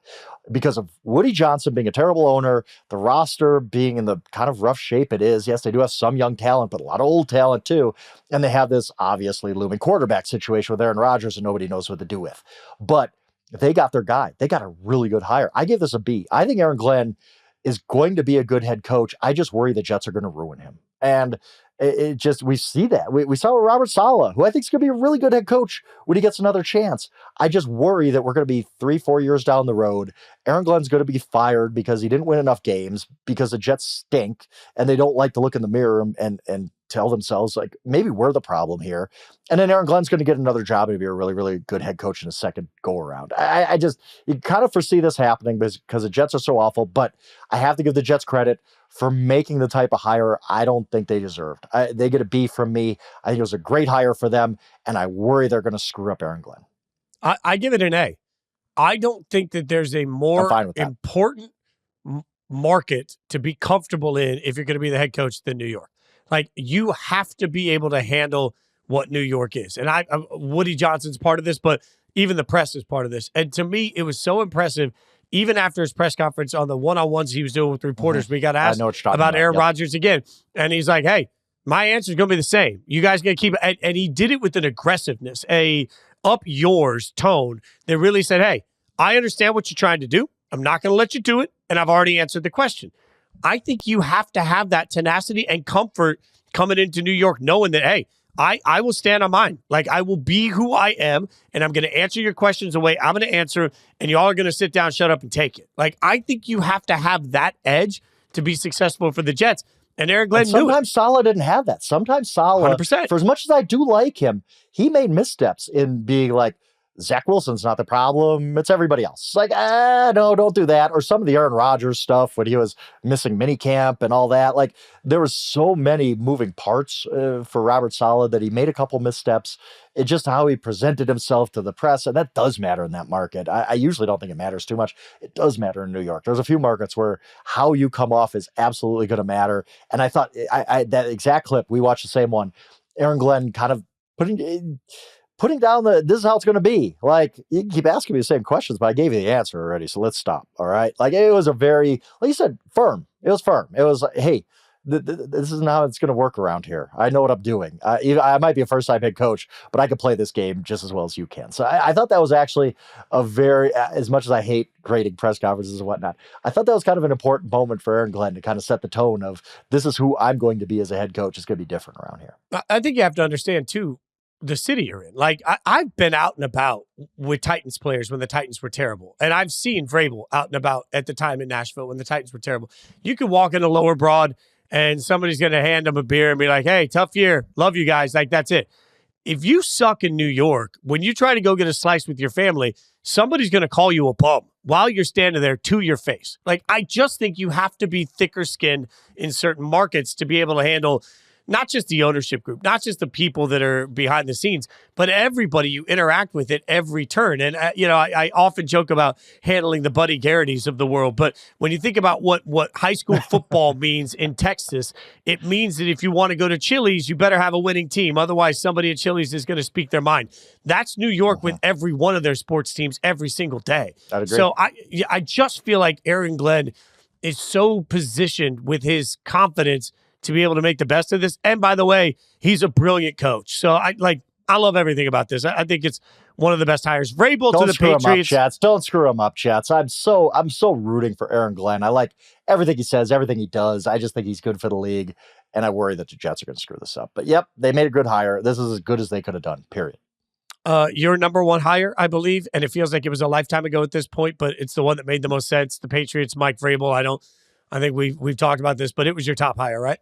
Because of Woody Johnson being a terrible owner, the roster being in the kind of rough shape it is. Yes, they do have some young talent, but a lot of old talent too. And they have this obviously looming quarterback situation with Aaron Rodgers and nobody knows what to do with. But they got their guy. They got a really good hire. I give this a B. I think Aaron Glenn is going to be a good head coach. I just worry the Jets are going to ruin him. And we see that. We saw with Robert Saleh, who I think is going to be a really good head coach when he gets another chance. I just worry that we're going to be 3-4 years down the road. Aaron Glenn's going to be fired because he didn't win enough games, because the Jets stink and they don't like to look in the mirror and tell themselves, like, maybe we're the problem here. And then Aaron Glenn's going to get another job and be a really, really good head coach in his second go around. You kind of foresee this happening because the Jets are so awful, but I have to give the Jets credit for making the type of hire I don't think they deserved. They get a B from me. I think it was a great hire for them, and I worry they're going to screw up Aaron Glenn. I give it an A. I don't think that there's a more important market to be comfortable in if you're going to be the head coach than New York. Like, you have to be able to handle what New York is. And Woody Johnson's part of this, but even the press is part of this. And to me, it was so impressive, even after his press conference on the one-on-ones he was doing with reporters. We got asked about Aaron Rodgers again. And he's like, hey, my answer is going to be the same. You guys going to keep it. And he did it with an aggressiveness, a up yours tone that really said, hey, I understand what you're trying to do. I'm not going to let you do it. And I've already answered the question. I think you have to have that tenacity and comfort coming into New York, knowing that, hey, I will stand on mine. Like, I will be who I am, and I'm going to answer your questions the way I'm going to answer, and y'all are going to sit down, shut up, and take it. Like, I think you have to have that edge to be successful for the Jets. And Aaron Glenn knew it. Sometimes Saleh didn't have that. Sometimes Saleh, 100%. For as much as I do like him, he made missteps in being like, Zach Wilson's not the problem. It's everybody else. It's like, no, don't do that. Or some of the Aaron Rodgers stuff when he was missing minicamp and all that. Like, there was so many moving parts for Robert Saleh that he made a couple missteps. It's just how he presented himself to the press. And that does matter in that market. I usually don't think it matters too much. It does matter in New York. There's a few markets where how you come off is absolutely going to matter. And I thought that exact clip, we watched the same one. Aaron Glenn kind of putting down this is how it's going to be. Like, you can keep asking me the same questions, but I gave you the answer already. So let's stop. All right. Like, it was a very, like you said, firm. It was firm. It was like, hey, this isn't how it's going to work around here. I know what I'm doing. I might be a first-time head coach, but I can play this game just as well as you can. So I thought that was actually a very, as much as I hate grading press conferences and whatnot, I thought that was kind of an important moment for Aaron Glenn to kind of set the tone of, this is who I'm going to be as a head coach. It's going to be different around here. I think you have to understand, too, the city you're in. Like, I've been out and about with Titans players when the Titans were terrible. And I've seen Vrabel out and about at the time in Nashville when the Titans were terrible. You could walk in a Lower Broad and somebody's going to hand them a beer and be like, hey, tough year. Love you guys. Like, that's it. If you suck in New York, when you try to go get a slice with your family, somebody's going to call you a bum while you're standing there to your face. Like, I just think you have to be thicker skinned in certain markets to be able to handle not just the ownership group, not just the people that are behind the scenes, but everybody you interact with at every turn. And, I often joke about handling the Buddy Garrity's of the world. But when you think about what high school football means in Texas, it means that if you want to go to Chili's, you better have a winning team. Otherwise, somebody at Chili's is going to speak their mind. That's New York with every one of their sports teams every single day. I'd agree. So I just feel like Aaron Glenn is so positioned with his confidence to be able to make the best of this. And by the way, he's a brilliant coach. So I love everything about this. I think it's one of the best hires. Vrabel to the Patriots. Don't screw him up, Chats. I'm so rooting for Aaron Glenn. I like everything he says, everything he does. I just think he's good for the league. And I worry that the Jets are going to screw this up. But yep, they made a good hire. This is as good as they could have done, period. Your number one hire, I believe, and it feels like it was a lifetime ago at this point, but it's the one that made the most sense. The Patriots, Mike Vrabel. I think we've talked about this, but it was your top hire, right?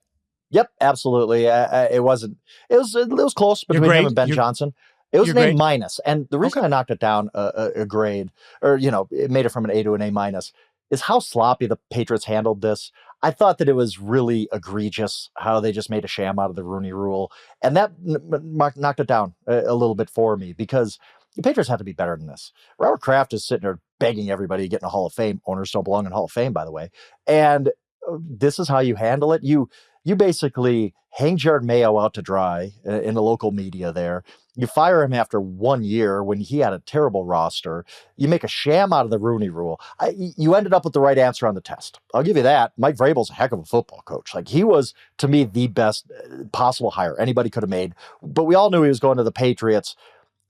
Yep, absolutely. It wasn't. It was close between him and Ben Johnson. It was an A minus, and the reason I knocked it down a grade, or it made it from an A to an A minus, is how sloppy the Patriots handled this. I thought that it was really egregious how they just made a sham out of the Rooney Rule, and that knocked it down a little bit for me because the Patriots have to be better than this. Robert Kraft is sitting there begging everybody to get in a Hall of Fame. Owners don't belong in Hall of Fame, by the way, and this is how you handle it. You basically hang Jared Mayo out to dry in the local media there. You fire him after 1 year when he had a terrible roster. You make a sham out of the Rooney Rule. You ended up with the right answer on the test. I'll give you that. Mike Vrabel's a heck of a football coach. Like, he was, to me, the best possible hire anybody could have made. But we all knew he was going to the Patriots,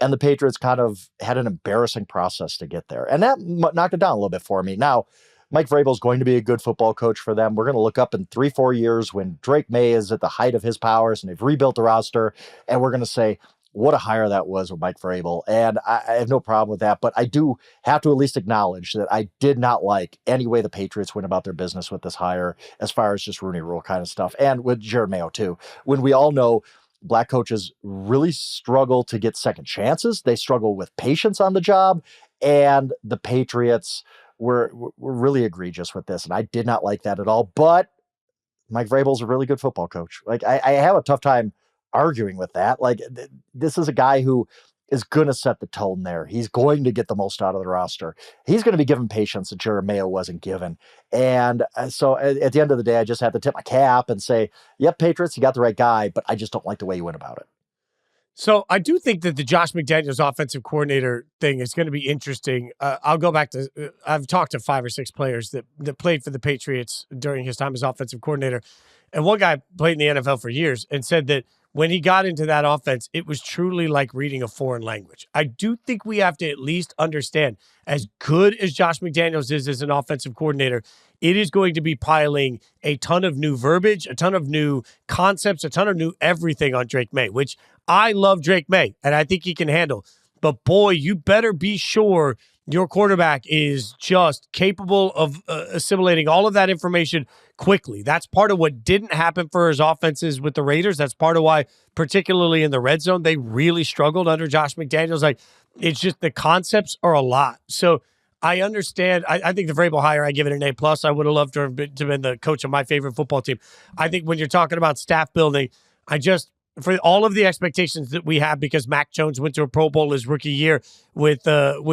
and the Patriots kind of had an embarrassing process to get there. And that knocked it down a little bit for me. Now, Mike Vrabel is going to be a good football coach for them. We're going to look up in 3-4 years when Drake May is at the height of his powers and they've rebuilt the roster, and we're going to say, what a hire that was with Mike Vrabel. And I have no problem with that, but I do have to at least acknowledge that I did not like any way the Patriots went about their business with this hire, as far as just Rooney Rule kind of stuff, and with Jared Mayo too. When we all know Black coaches really struggle to get second chances, they struggle with patience on the job, and the Patriots were really egregious with this, and I did not like that at all. But Mike Vrabel's a really good football coach. Like, I have a tough time arguing with that. Like, this is a guy who is going to set the tone there. He's going to get the most out of the roster. He's going to be given patience that Jared Mayo wasn't given. And so at the end of the day, I just have to tip my cap and say, yep, Patriots, you got the right guy, but I just don't like the way you went about it. So I do think that the Josh McDaniels offensive coordinator thing is going to be interesting. I'll go back to, I've talked to 5 or 6 players that played for the Patriots during his time as offensive coordinator. And one guy played in the NFL for years and said that when he got into that offense, it was truly like reading a foreign language. I do think we have to at least understand, as good as Josh McDaniels is as an offensive coordinator, it is going to be piling a ton of new verbiage, a ton of new concepts, a ton of new everything on Drake May, which I love Drake May, and I think he can handle. But boy, you better be sure your quarterback is just capable of assimilating all of that information quickly. That's part of what didn't happen for his offenses with the Raiders. That's part of why, particularly in the red zone, they really struggled under Josh McDaniels. Like, it's just the concepts are a lot. So I understand. I think the Vrabel hire, I give it an A+. I would have loved to have been the coach of my favorite football team. I think when you're talking about staff building, for all of the expectations that we have, because Mac Jones went to a Pro Bowl his rookie year with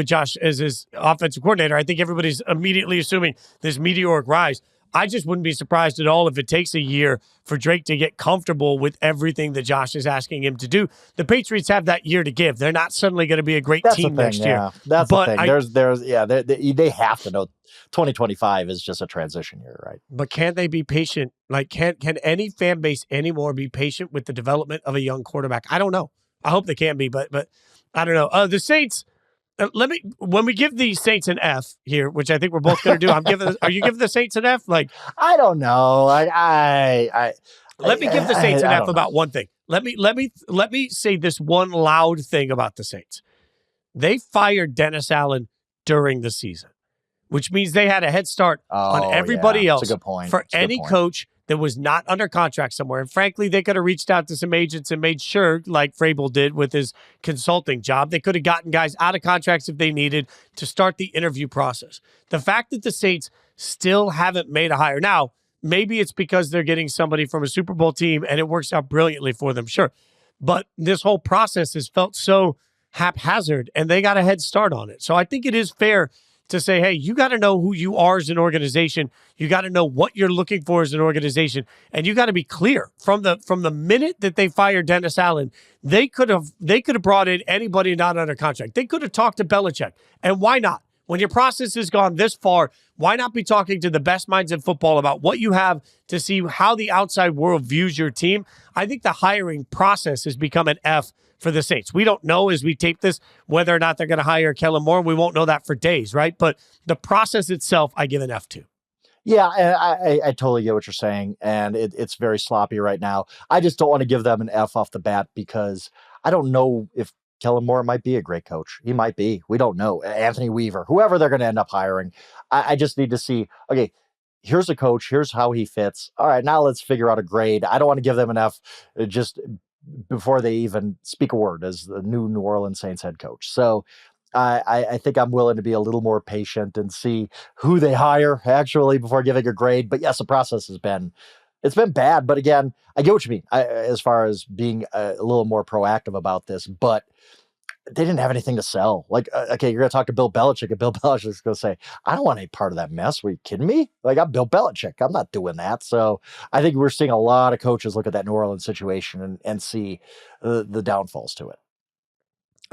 Josh as his offensive coordinator, I think everybody's immediately assuming this meteoric rise. I just wouldn't be surprised at all if it takes a year for Drake to get comfortable with everything that Josh is asking him to do. The Patriots have that year to give. They're not suddenly going to be a great team next year. That's the thing. They have to know 2025 is just a transition year, right? But can they be patient? Like, can any fan base anymore be patient with the development of a young quarterback? I don't know. I hope they can be, but I don't know. The Saints. When we give the Saints an F here, which I think we're both going to do, are you giving the Saints an F? Like, I don't know. Let me give the Saints an F about one thing. Let me say this one loud thing about the Saints. They fired Dennis Allen during the season, which means they had a head start on everybody else. That's a good point. For any coach that was not under contract somewhere. And frankly, they could have reached out to some agents and made sure, like Vrabel did with his consulting job, they could have gotten guys out of contracts if they needed to start the interview process. The fact that the Saints still haven't made a hire. Now, maybe it's because they're getting somebody from a Super Bowl team and it works out brilliantly for them, sure. But this whole process has felt so haphazard and they got a head start on it. So I think it is fair to say, hey, you got to know who you are as an organization. You got to know what you're looking for as an organization. And you got to be clear from the minute that they fired Dennis Allen, they could have brought in anybody not under contract. They could have talked to Belichick. And why not? When your process has gone this far, why not be talking to the best minds in football about what you have to see how the outside world views your team? I think the hiring process has become an F for the Saints. We don't know as we tape this whether or not they're going to hire Kellen Moore. We won't know that for days, right? But the process itself, I give an F to. Yeah, I totally get what you're saying, and it's very sloppy right now. I just don't want to give them an F off the bat because I don't know if Kellen Moore might be a great coach. He might be. We don't know. Anthony Weaver, whoever they're going to end up hiring. I just need to see, okay, here's a coach. Here's how he fits. All right, now let's figure out a grade. I don't want to give them an F just before they even speak a word as the new New Orleans Saints head coach. So I think I'm willing to be a little more patient and see who they hire actually before giving a grade. But yes, the process has been bad. But again, I get what you mean as far as being a little more proactive about this. But they didn't have anything to sell. Like, okay, you're going to talk to Bill Belichick, and Bill Belichick's going to say, I don't want any part of that mess. Are you kidding me? Like, I'm Bill Belichick. I'm not doing that. So I think we're seeing a lot of coaches look at that New Orleans situation and see the downfalls to it.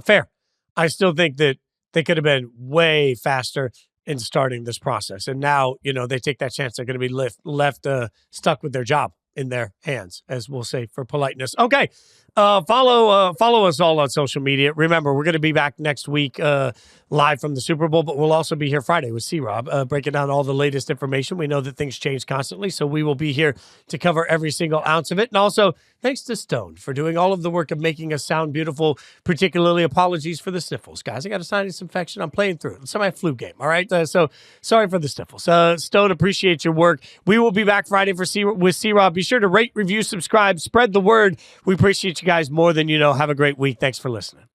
Fair. I still think that they could have been way faster in starting this process. And now, they take that chance. They're going to be left stuck with their job in their hands, as we'll say for politeness. Okay. Follow us all on social media. Remember, we're going to be back next week live from the Super Bowl, but we'll also be here Friday with C-Rob, breaking down all the latest information. We know that things change constantly, so we will be here to cover every single ounce of it. And also, thanks to Stone for doing all of the work of making us sound beautiful, particularly apologies for the sniffles. Guys, I got a sinus infection. I'm playing through it. It's my flu game, all right? So sorry for the sniffles. Stone, appreciate your work. We will be back Friday with C-Rob. Be sure to rate, review, subscribe, spread the word. We appreciate you guys more than you know. Have a great week. Thanks for listening.